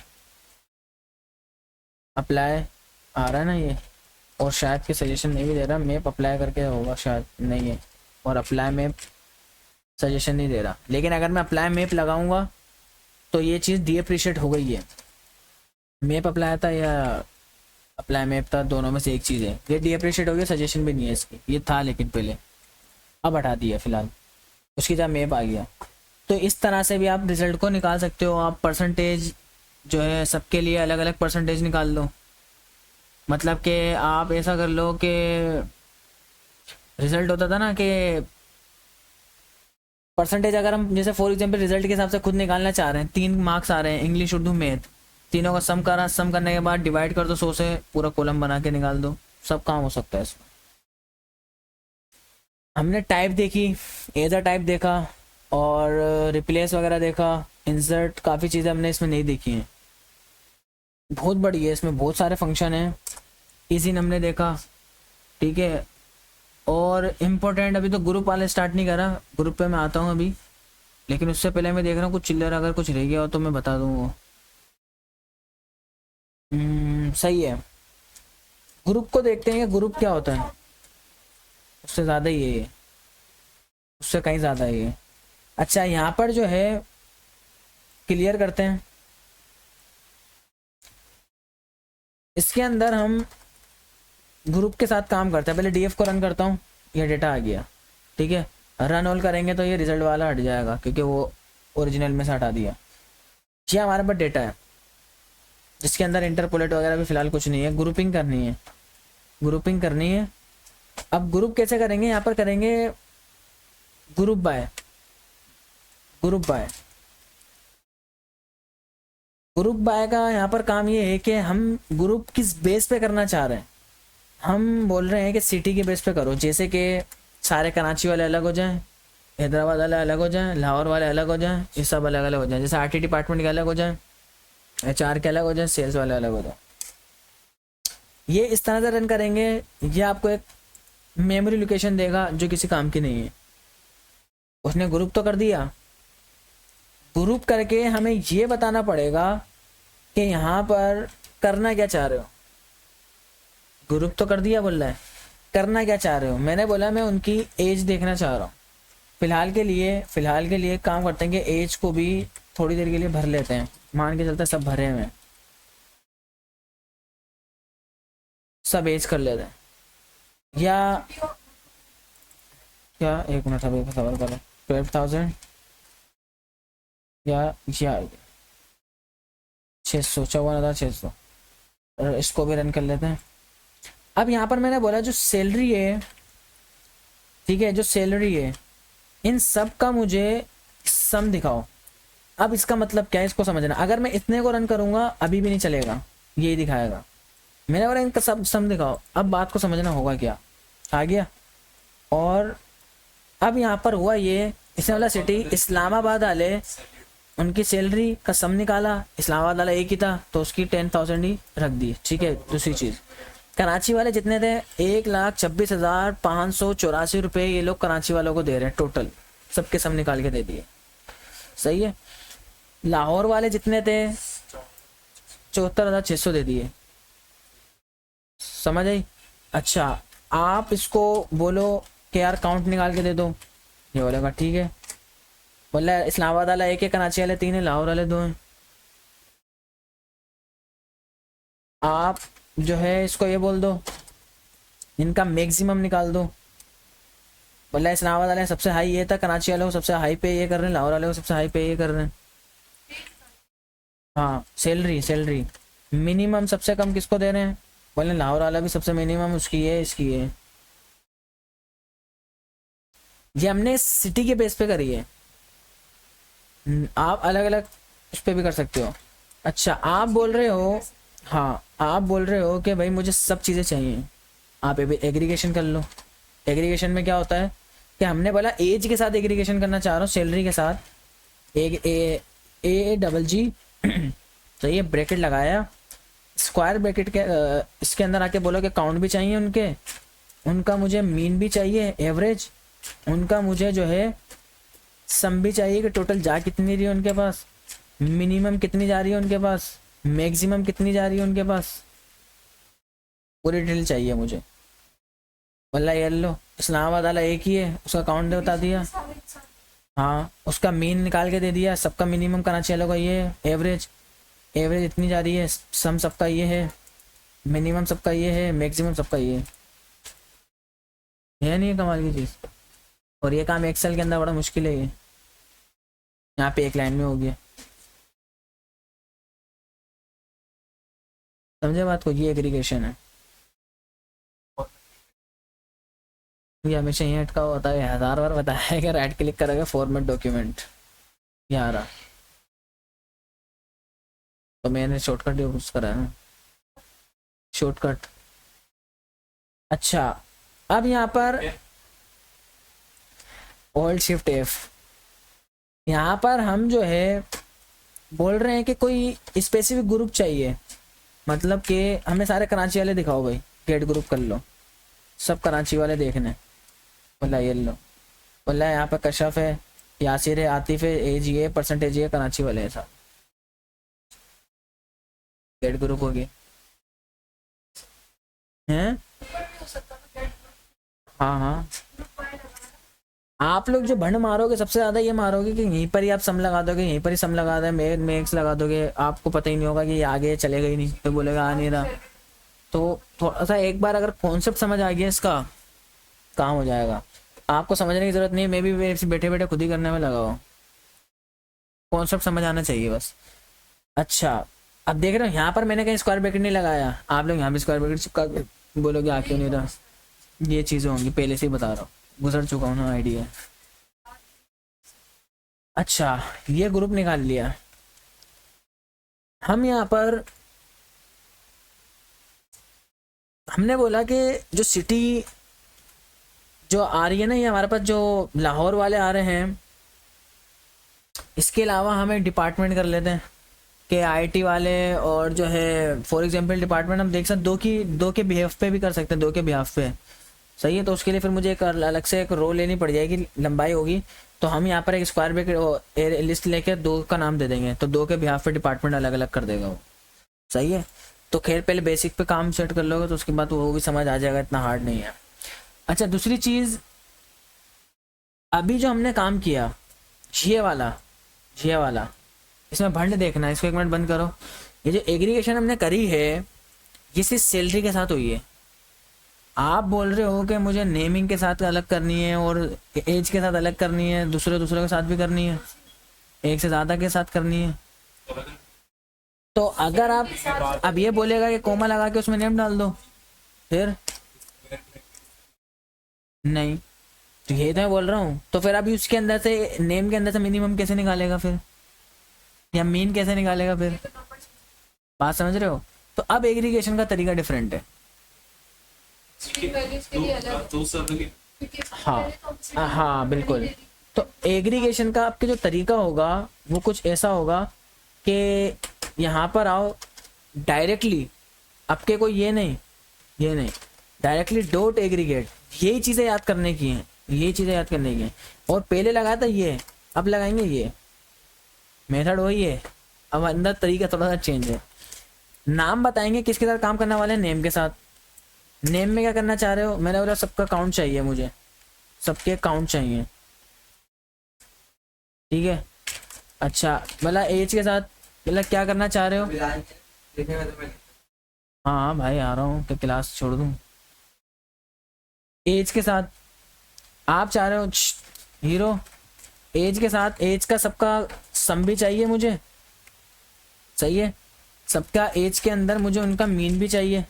अप्लाई आ रहा है ना ये, और शायद के सजेशन नहीं भी दे रहा, मैप अप्लाई करके होगा शायद, नहीं है, और अप्लाई मैप सजेशन नहीं दे रहा। लेकिन अगर मैं अप्लाई मैप लगाऊंगा तो ये चीज़ डीएप्रिशिएट हो गई है। मैप अप्लाई था या अप्लाई मैप था, दोनों में से एक चीज़ है, ये डीएप्रिशिएट हो गया, सजेशन भी नहीं है इसकी, ये था लेकिन पहले, अब हटा दिया फिलहाल, उसकी जगह मैप आ गया। तो इस तरह से भी आप रिजल्ट को निकाल सकते हो। आप परसेंटेज जो है सबके लिए अलग अलग परसेंटेज निकाल लो, मतलब कि आप ऐसा कर लो कि रिजल्ट होता था ना कि परसेंटेज, अगर हम जैसे फॉर एग्जांपल रिजल्ट के हिसाब से खुद निकालना चाह रहे हैं, 3 मार्क्स आ रहे हैं, इंग्लिश उर्दू मैथ, तीनों का सम करा, सम करने के बाद डिवाइड कर दो 100 से, पूरा कॉलम बना के निकाल दो, सब काम हो सकता है इसमें। हमने टाइप देखी, एज अ टाइप देखा, और रिप्लेस वगैरह देखा, इंसर्ट, काफ़ी चीज़ें हमने इसमें नहीं देखी हैं, बहुत बड़ी है, इसमें बहुत सारे फंक्शन हैं। इजी हमने देखा, ठीक है। और इम्पोर्टेंट, अभी तो ग्रुप वाले स्टार्ट नहीं करा, ग्रुप पे मैं आता हूँ अभी, लेकिन उससे पहले मैं देख रहा हूँ कुछ चिल्लर अगर कुछ रह गया हो तो मैं बता दूँ वो। सही है, ग्रुप को देखते हैं कि ग्रुप क्या होता है, उससे ज़्यादा ही है ये, उससे कहीं ज़्यादा ही है। अच्छा, यहाँ पर जो है क्लियर करते हैं, इसके अंदर हम ग्रुप के साथ काम करता है। पहले डीएफ को रन करता हूँ, ये डेटा आ गया, ठीक है। रन ऑल करेंगे तो ये रिजल्ट वाला हट जाएगा क्योंकि वो ओरिजिनल में से हटा दिया। ये हमारे पास डेटा है जिसके अंदर इंटरपोलेट वगैरह भी फिलहाल कुछ नहीं है। ग्रुपिंग करनी है, ग्रुपिंग करनी है। अब ग्रुप कैसे करेंगे, यहाँ पर करेंगे group by, group by. Group by का यहाँ पर काम ये है कि हम ग्रुप किस बेस पे करना चाह रहे हैं। हम बोल रहे हैं कि सिटी के बेस पे करो, जैसे कि सारे कराची वाले अलग हो जाएं, हैदराबाद वाले अलग हो जाएं, लाहौर वाले अलग हो जाएं, ये सब अलग अलग हो जाएं। जैसे आरटी डिपार्टमेंट के अलग हो जाएं, एचआर के अलग हो जाएं, सेल्स वाले अलग हो जाएं। ये इस तरह से रन करेंगे, ये आपको एक मेमोरी लोकेशन देगा जो किसी काम की नहीं है। उसने ग्रुप तो कर दिया, ग्रुप करके हमें ये बताना पड़ेगा कि यहाँ पर करना क्या चाह रहे हो। ग्रुप तो कर दिया, बोल रहा है करना क्या चाह रहे हो। मैंने बोला मैं उनकी एज देखना चाह रहा हूँ। फिलहाल के लिए काम करते हैं कि एज को भी थोड़ी देर के लिए भर लेते हैं। मान के चलते सब भरे हुए हैं, सब एज कर लेते हैं। या क्या, एक मिनट अभी खबर करो, 12,000 या 600, 54,600, इसको भी रन कर लेते हैं। अब यहाँ पर मैंने बोला जो सैलरी है, ठीक है, जो सैलरी है इन सब का मुझे सम दिखाओ। अब इसका मतलब क्या है, इसको समझना। अगर मैं इतने को रन करूंगा अभी भी नहीं चलेगा, यही दिखाएगा। मैंने बोला इनका सब सम दिखाओ। अब बात को समझना होगा क्या, आ गया। और अब यहाँ पर हुआ ये, इसने बोला सिटी इस्लामाबाद वाले उनकी सैलरी का सम निकाला, इस्लामाबाद वाला एक ही था तो उसकी 10,000 ही रख दी, ठीक है। दूसरी चीज़, कराची वाले जितने थे 1,26,584 रुपये ये लोग कराची वालों को दे रहे हैं टोटल, सबके सम निकाल के दे दिए, सही है। लाहौर वाले जितने थे 74,600 दे दिए, समझ आई। अच्छा, आप इसको बोलो कि यार काउंट निकाल के दे दो, ये बोलेगा ठीक है। बोला इस्लामाबाद वाला एक है, कराची वाले 3 है, लाहौर वाले 2 हैं। आप जो है इसको ये बोल दो इनका मैक्सिमम निकाल दो। बोला इस्लामाबाद वाले सबसे हाई ये था, कराची वाले को सबसे हाई पे ये कर रहे हैं, लाहौर वाले को सबसे हाई पे ये कर रहे हैं। हाँ, सैलरी मिनिमम सबसे कम किसको दे रहे हैं, बोले लाहौर वाला भी सबसे मिनिमम उसकी है, इसकी है। ये हमने सिटी के बेस पे करी है, आप अलग अलग उस पर भी कर सकते हो। अच्छा, आप बोल रहे हो, हाँ आप बोल रहे हो कि भाई मुझे सब चीज़ें चाहिए, आप एग्रीगेशन कर लो। एग्रीगेशन में क्या होता है कि हमने बोला एज के साथ एग्रीगेशन करना चाह रहा हूँ, सैलरी के साथ, AG तो ये ब्रैकेट लगाया, स्क्वायर ब्रैकेट के इसके अंदर आके बोलो कि काउंट भी चाहिए उनका मुझे मीन भी चाहिए, एवरेज उनका मुझे जो है सम भी चाहिए कि टोटल जा कितनी रही है उनके पास, मिनिमम कितनी जा रही है उनके पास, मैक्सिमम कितनी जा रही है उनके पास, पूरी डिटेल चाहिए मुझे। बोला ये लो इस्लामाबाद वाला एक ही है, उसका काउंट बता दिया, हाँ उसका मीन निकाल के दे दिया, सबका मिनिमम कराची वालों का ये है, एवरेज इतनी जा रही है, सम सबका ये है, मिनिमम सबका ये है, मैक्सिमम सबका ये है नहीं है कमाल की चीज़। और ये काम एक्सेल के अंदर बड़ा मुश्किल है, ये यहाँ पे एक लाइन में हो गया, समझे बात को। ये एग्रीगेशन है, ये हमेशा यहीं अटका हुआ होता है, 1000 बार बताया है कि राइट क्लिक करोगे फॉर्मेट डॉक्यूमेंट, ये आ रहा, तो मैंने शॉर्टकट यूज करा है, शॉर्टकट। अच्छा, अब यहाँ पर ऑल्ट शिफ्ट F, यहाँ पर हम जो है बोल रहे हैं कि कोई स्पेसिफिक ग्रुप चाहिए, मतलब कि हमें सारे कराची वाले दिखाओ भाई, गेट ग्रुप कर लो, सब कराची वाले देखने। बोला ये लो, बोला यहाँ पे कशफ है, यासिर है, आतिफ है, एज ये परसेंटेज ये कराची वाले हैं, सब गेट ग्रुप हो गए हैं। हाँ हाँ, आप लोग जो भंड मारोगे सबसे ज्यादा ये मारोगे कि यहीं पर ही आप सम लगा दोगे, यहीं पर ही सम लगा दे, मैक्स लगा दोगे, आपको पता ही नहीं होगा कि ये आगे चलेगा ही नहीं, तो बोलेगा आ नहीं रहा, तो थोड़ा सा एक बार अगर कॉन्सेप्ट समझ आ गया इसका, काम हो जाएगा। आपको समझने की जरूरत नहीं है, मैं भी बैठे बैठे खुद ही करने में लगा हुआ, कॉन्सेप्ट समझ आना चाहिए बस। अच्छा, अब देख रहे हो यहाँ पर मैंने कहीं स्क्वायर ब्रैकेट नहीं लगाया, आप लोग यहाँ भी स्क्वायर ब्रैकेट चिपका के बोलोगे आ क्यों नहीं रहा। ये चीज़ें होंगी, पहले से ही बता रहा हूँ, गुजर चुका हूँ ना आइडिया। अच्छा, ये ग्रुप निकाल लिया। हम यहाँ पर हमने बोला कि जो सिटी जो आ रही है ना, ये हमारे पास जो लाहौर वाले आ रहे हैं, इसके अलावा हम एक डिपार्टमेंट कर लेते हैं कि आईटी वाले, और जो है फॉर एग्जांपल डिपार्टमेंट हम देख सकते दो के बिहेफ पे भी कर सकते हैं, दो के बिहाफ पे। सही है, तो उसके लिए फिर मुझे एक अलग से एक रो लेनी पड़ जाएगी, लंबाई होगी। तो हम यहाँ पर एक स्क्वायर ब्रैकेट लिस्ट लेके दो का नाम दे देंगे, तो दो के बिहाफ पे डिपार्टमेंट अलग अलग कर देगा वो। सही है, तो खैर पहले बेसिक पे काम सेट कर लोगे तो उसके बाद वो भी समझ आ जाएगा, इतना हार्ड नहीं है। अच्छा, दूसरी चीज़, अभी जो हमने काम किया ये वाला इसमें भंड देखना है, इसको एक मिनट बंद करो। ये जो एग्रीगेशन हमने करी है ये सिर्फ सैलरी के साथ हुई है। आप बोल रहे हो कि मुझे नेमिंग के साथ अलग करनी है और एज के साथ अलग करनी है, दूसरे के साथ भी करनी है, एक से ज़्यादा के साथ करनी है। तो अगर आप अब ये बोलेगा कि कोमा लगा के उसमें नेम डाल दो, फिर नहीं, तो ये तो मैं बोल रहा हूँ। तो फिर अभी उसके अंदर से नेम के अंदर से मिनिमम कैसे निकालेगा फिर, या मीन कैसे निकालेगा फिर, बात समझ रहे हो। तो अब एग्रीगेशन का तरीका डिफरेंट है। हाँ हाँ बिल्कुल। तो एग्रीगेशन का आपके जो तरीका होगा वो कुछ ऐसा होगा कि यहाँ पर आओ डायरेक्टली, आपके कोई ये नहीं डायरेक्टली डॉट एग्रीगेट, यही चीज़ें याद करने की हैं, और पहले लगाया था ये, अब लगाएंगे ये, मेथड वही है, अब अंदर तरीका थोड़ा सा चेंज है। नाम बताएंगे किसके साथ काम करने वाले हैं, नेम के साथ। नेम में क्या करना चाह रहे हो, मैंने बोला सबका काउंट चाहिए, मुझे सबके काउंट चाहिए, ठीक है। अच्छा, बोला एज के साथ, मतलब क्या करना चाह रहे हो। हाँ भाई आ रहा हूँ, तो क्लास छोड़ दूँ। एज के साथ आप चाह रहे हो हीरो, एज के साथ एज का सबका सम भी चाहिए मुझे, सही है, सबका एज के अंदर मुझे उनका मीन भी चाहिए,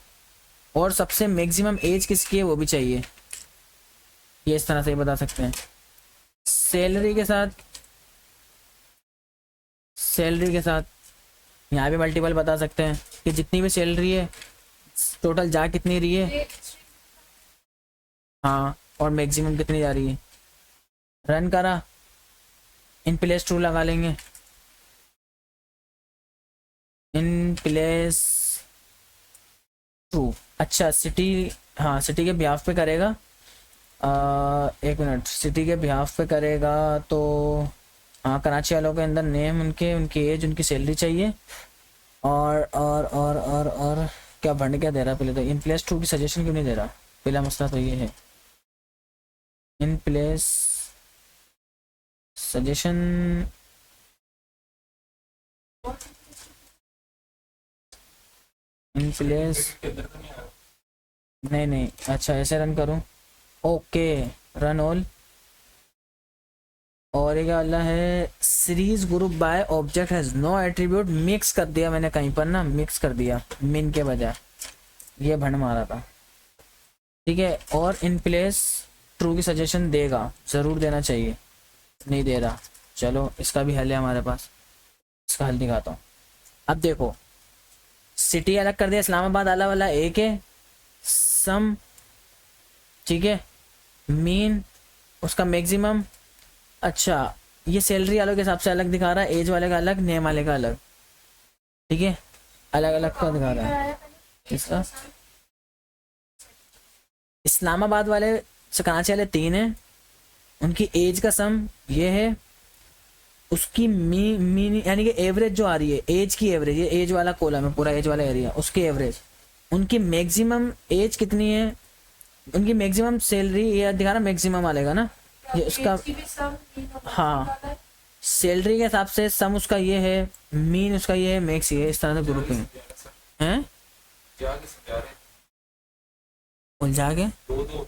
और सबसे मैक्सिमम एज किसकी है वो भी चाहिए। ये इस तरह से ही बता सकते हैं। सैलरी के साथ यहाँ भी मल्टीपल बता सकते हैं कि जितनी भी सैलरी है टोटल जा कितनी रही है, हाँ, और मैक्सिमम कितनी जा रही है। रन करा, इन प्लेस ट्रू लगा लेंगे, इन प्लेस ट्रू। अच्छा, सिटी, हाँ सिटी के बिहाफ पे करेगा, एक मिनट, सिटी के बिहाफ पे करेगा तो हाँ, कराची वालों के अंदर नेम, उनकी एज, उनकी सैलरी चाहिए, और क्या भंड क्या दे रहा है पहले तो। इन प्लेस ट्रू की सजेशन क्यों नहीं दे रहा, पहला मसला तो ये है। In place suggestion, in place नहीं, अच्छा ऐसे रन करूं, ओके, रन ऑल। और एक वाला है series group by object has no attribute, mix कर दिया मैंने कहीं पर ना, मिक्स कर दिया मिन के बजाय, ये भंड मारा था, ठीक है। और इन प्लेस ट्रू की सजेशन देगा, ज़रूर देना चाहिए, नहीं दे रहा, चलो इसका भी हल है हमारे पास, इसका हल दिखाता हूँ। अब देखो, सिटी अलग कर दिया, इस्लामाबाद वाला वाला एक है, सम, ठीक है, मीन उसका मैक्सिमम। अच्छा, ये सैलरी वालों के हिसाब से अलग दिखा रहा है, एज वाले का अलग, नेम वाले का अलग, ठीक है, अलग अलग का दिखा रहा है। इसका इस्लामाबाद वाले से कराची वाले 3 हैं, उनकी एज का सम ये है, उसकी मीन यानी कि एवरेज जो आ रही है, एज की एवरेज, ये एज वाला कॉलम है, पूरा एज वाला एरिया, उसकी एवरेज, उनकी मैक्सिमम एज कितनी है, उनकी मैक्सिमम सैलरी, ये दिखा रहा मैक्सिमम वाले का ना, ये उसका, हाँ, सैलरी के हिसाब से सम उसका ये है, मीन उसका ये है, मैक्स ये है, इस तरह से ग्रुपिंग हैं। उलझा के दो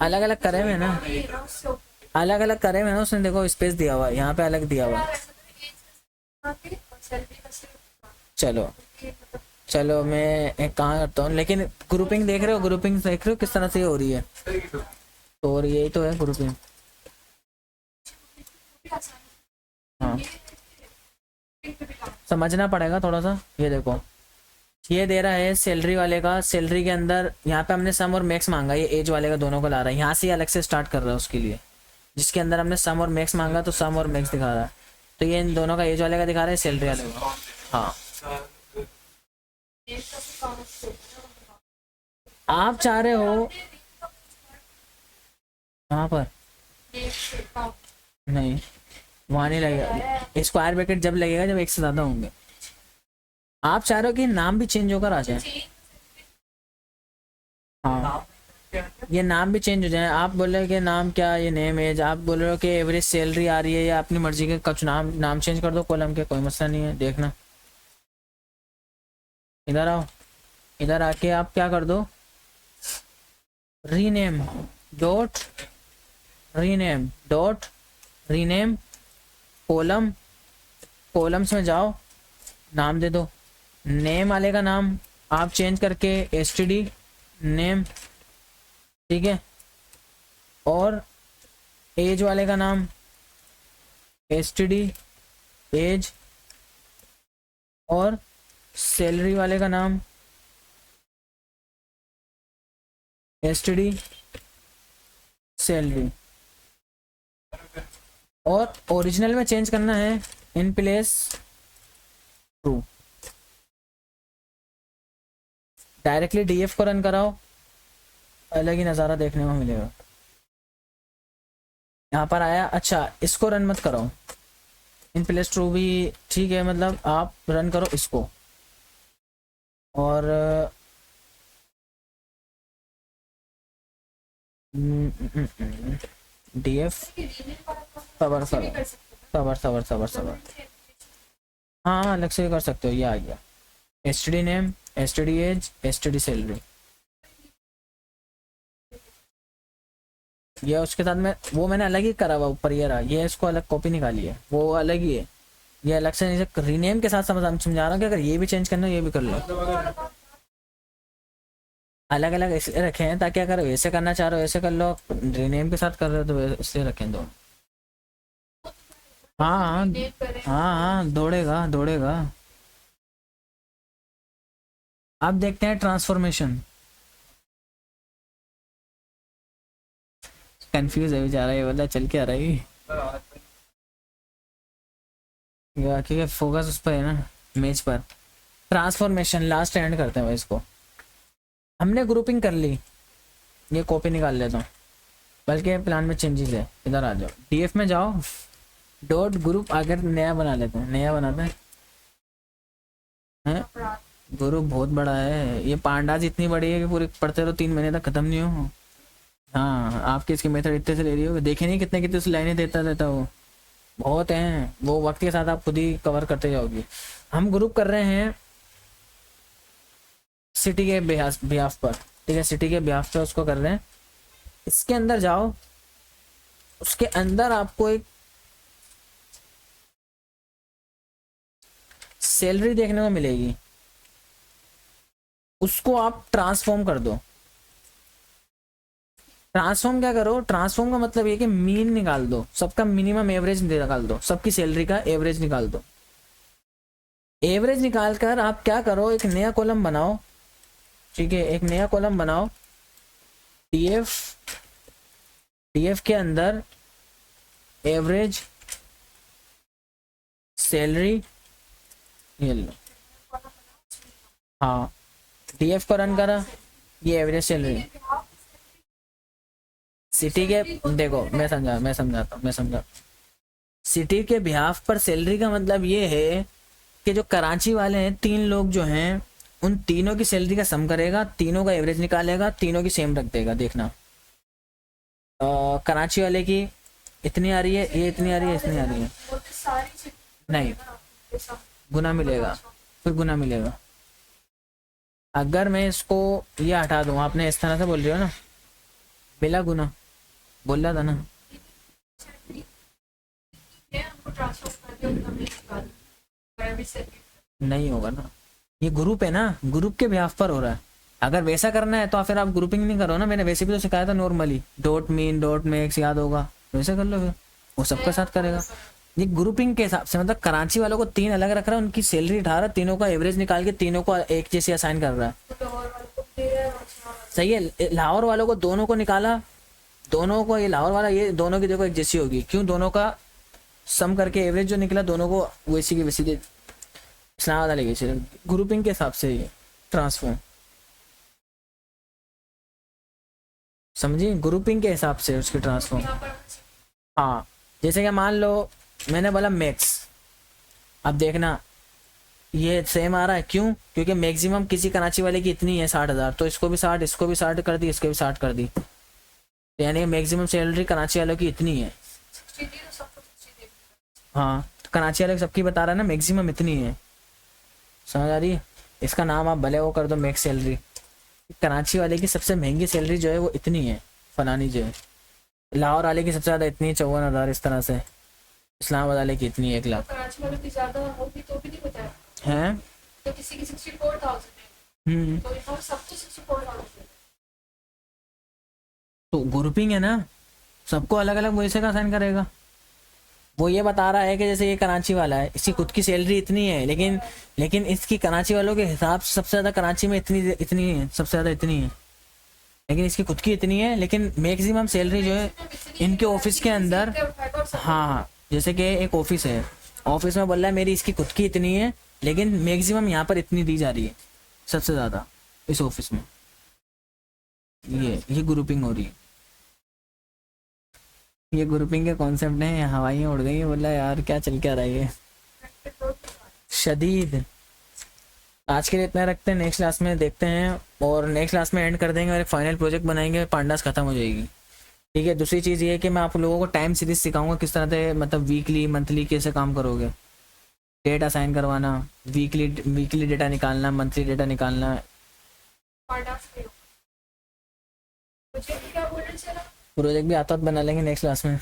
अलग अलग करे हुए हैं ना, ये ना उससे ऊपर। अलग अलग करे हुए हैं ना उसने, देखो स्पेस दिया हुआ है, यहाँ पे अलग दिया हुआ है। यार ऐसा तो ये आते और सैलरी का सिर्फ चलो ये मतलब चलो मैं एक कहाँ करता हूँ, लेकिन ग्रुपिंग देख रहे हो, ग्रुपिंग देख रहे हो किस तरह से ये हो रही है, तो और यही तो है ग्रुपिंग। भी आसान हाँ है। ये पे भी काम समझना पड़ेगा थोड़ा सा। ये देखो ये दे रहा है सैलरी वाले का, सैलरी के अंदर यहाँ पे हमने सम और मैक्स मांगा, ये एज वाले का दोनों को ला रहा है, यहाँ से अलग से स्टार्ट कर रहा है उसके लिए, जिसके अंदर हमने सम और मैक्स मांगा तो सम और मैक्स दिखा रहा है, तो ये इन दोनों का एज वाले का दिखा रहा है, सैलरी वाले का। हाँ ये सब काम से आप चाह रहे हो वहाँ पर, ये से काम नहीं वहाँ नहीं लगेगा, स्क्वायर ब्रैकेट जब लगेगा जब एक से ज़्यादा होंगे। आप चाह रहे हो कि नाम भी चेंज होकर आ जाए, हाँ ये नाम भी चेंज हो जाए, आप बोल रहे हो कि नाम क्या, ये नेम एज, आप बोल रहे हो कि एवरेज सैलरी आ रही है, या अपनी मर्जी के कुछ नाम चेंज कर दो कॉलम के, कोई मसला नहीं है। देखना इधर आओ, इधर आके आप क्या कर दो, rename dot rename column, columns में जाओ, नाम दे दो, नेम वाले का नाम आप चेंज करके एसटीडी नेम, ठीक है, और एज वाले का नाम एसटीडी एज, और सैलरी वाले का नाम एसटीडी सैलरी, और ओरिजिनल में चेंज करना है in place true. Directly DF को रन कराओ, अलग ही नज़ारा देखने को मिलेगा। यहाँ पर आया, अच्छा इसको रन मत कराओ, इन प्लेस ट्रू भी ठीक है, मतलब आप रन करो इसको, और डीएफ सबर सबर सबर सबर सबर सबर, हाँ अलग से कर सकते हो, ये आ गया STD name STD age STD salary, ये उसके साथ में वो मैंने अलग ही करा हुआ ऊपर, ये रहा, ये इसको अलग कॉपी निकाली है, वो अलग ही है, ये अलग से नहीं, रीनेम के साथ समझा रहा हूँ कि अगर ये भी चेंज करना है ये भी कर लो, अलग अलग ऐसे रखे हैं ताकि अगर वैसे करना चाह रहे हो वैसे कर लो, रीनेम के साथ कर रहे हो तो इसलिए रखें दो। हाँ हाँ हाँ हाँ दौड़ेगा दौड़ेगा। अब देखते हैं ट्रांसफॉर्मेशन, कंफ्यूज है बेचारा, ये वाला चल के आ रहा है, क्योंकि फोकस उस पर है ना, मेज पर। ट्रांसफॉर्मेशन लास्ट एंड करते हैं भाई इसको, हमने ग्रुपिंग कर ली, ये कॉपी निकाल लेता हूँ, बल्कि प्लान में चेंजेस है, इधर आ जाओ डीएफ में जाओ, डॉट ग्रुप अगर नया बना लेते हैं, नया बनाते हैं, ग्रुप बहुत बड़ा है, ये पांडाज इतनी बड़ी है कि पूरी पढ़ते रहो 3 महीने तक खत्म नहीं हो। हाँ आपके इसकी मेथड इतने से ले रही हो, देखे नहीं कितने कितने लाइनें देता रहता वो, बहुत हैं वो, वक्त के साथ आप खुद ही कवर करते जाओगे। हम ग्रुप कर रहे हैं सिटी के बिहाफ पर, ठीक है, सिटी के बिहाफ पर उसको कर रहे हैं, इसके अंदर जाओ, उसके अंदर आपको एक सैलरी देखने को मिलेगी, उसको आप ट्रांसफॉर्म कर दो। ट्रांसफॉर्म क्या करो, ट्रांसफॉर्म का मतलब ये कि मीन निकाल दो, सबका मिनिमम एवरेज निकाल दो, सबकी सैलरी का एवरेज निकाल दो। एवरेज निकाल कर आप क्या करो, एक नया कॉलम बनाओ, ठीक है, एक नया कॉलम बनाओ, डीएफ के अंदर एवरेज सैलरी, ये लो, हाँ डीएफ को रन करा, ये एवरेज सैलरी सिटी के, देखो मैं समझाता हूँ, सिटी के बिहाफ पर सैलरी का मतलब ये है कि जो कराची वाले हैं 3 लोग जो हैं, उन तीनों की सैलरी का सम करेगा, तीनों का एवरेज निकालेगा, तीनों की सेम रख देगा। देखना कराची वाले की इतनी आ रही है, ये इतनी आ रही है, इतनी आ रही है, नहीं गुना मिलेगा, फिर गुना मिलेगा, अगर मैं इसको ये हटा दूँ, आपने इस तरह से बोल रही हो ना, बिला गुना बोल रहा था ना। हमको ट्रांसफर करके उनका बिल निकाल प्राइवेट से। नहीं होगा ना, ये ग्रुप है ना, ग्रुप के बिहाफ पर हो रहा है। अगर वैसा करना है तो फिर आप ग्रुपिंग नहीं करो ना, मैंने वैसे भी तो सिखाया था normally, dot mean dot makes याद होगा, वैसे कर लो फिर, वो सबके साथ करेगा। ये ग्रुपिंग के हिसाब से, मतलब कराची वालों को 3 अलग रख रहा है, उनकी सैलरी उठा रहा है, तीनों का एवरेज निकाल के तीनों को एक जैसी असाइन कर रहा है। तो लाहौर वालों को दे रहा है और सुना वालों सही है, लाहौर वालों को दोनों को निकाला, दोनों को, ये लाहौर वाला ये दोनों की देखो एक जैसी होगी, क्यों, दोनों का सम करके एवरेज जो निकला दोनों को वैसी की वैसी दे, इस्लामाबाद वाले की ग्रुपिंग के हिसाब से ये ट्रांसफर, समझिए, ग्रुपिंग के हिसाब से उसकी ट्रांसफर। यहाँ पर हाँ, जैसे कि मान लो मैंने बोला मैक्स, अब देखना ये सेम आ रहा है, क्यों, क्योंकि मैक्सिमम किसी कराची वाले की इतनी है 60,000, तो इसको भी 60, इसको भी 60 कर दी, इसको भी 60 कर दी, तो यानी मैक्सिमम सैलरी कराची वालों की इतनी है। 60 दी तो सबको 60 दे। हाँ, तो कराची वाले सबकी बता रहा है ना, मैक्सिमम इतनी है, समझ आ रही है। इसका नाम आप भले वो कर दो मैक्स सैलरी, कराची वाले की सबसे महंगी सैलरी जो है वो इतनी है, फलानी जो है, लाहौर वाले की सबसे ज़्यादा इतनी है 54,000, इस तरह से, इस्लामाबाद वाले की इतनी है 1 तो लाख कराची वालों की ज्यादा होगी तो भी नहीं बताया, है। तो किसी की 64,000 है, तो यहाँ सबको 64,000 है। तो ग्रुपिंग है ना, सबको अलग अलग वैसे का साइन करेगा। वो ये बता रहा है कि जैसे ये कराची वाला है, इसकी खुद की सैलरी इतनी है, लेकिन इसकी कराची वालों के हिसाब से सबसे ज़्यादा कराची में इतनी इतनी है, सबसे ज़्यादा इतनी है, लेकिन इसकी खुद की इतनी है, लेकिन मैक्सिमम सैलरी जो है इनके ऑफिस के अंदर, हाँ हाँ, जैसे कि एक ऑफिस है, ऑफिस में बोल रहा है मेरी इसकी खुद की इतनी है, लेकिन मैक्सिमम यहाँ पर इतनी दी जा रही है सबसे ज़्यादा इस ऑफिस में, ये ग्रुपिंग हो रही है। ये ग्रुपिंग के कॉन्सेप्ट हैं, हवाइयाँ उड़ गई हैं, बोला यार क्या चल क्या रहा है ये शदीद। आज के लिए इतना रखते हैं, नेक्स्ट क्लास में देखते हैं, और नेक्स्ट क्लास में एंड कर देंगे और एक फाइनल प्रोजेक्ट बनाएंगे, पांडास खत्म हो जाएगी। ठीक है, दूसरी चीज़ ये है कि मैं आप लोगों को टाइम सीरीज सिखाऊंगा, किस तरह से मतलब वीकली मंथली कैसे काम करोगे, डेट असाइन करवाना, वीकली डेटा निकालना, मंथली डेटा निकालना। मुझे क्या बोलना चाहिए? प्रोजेक्ट भी आता बना लेंगे नेक्स्ट क्लास में।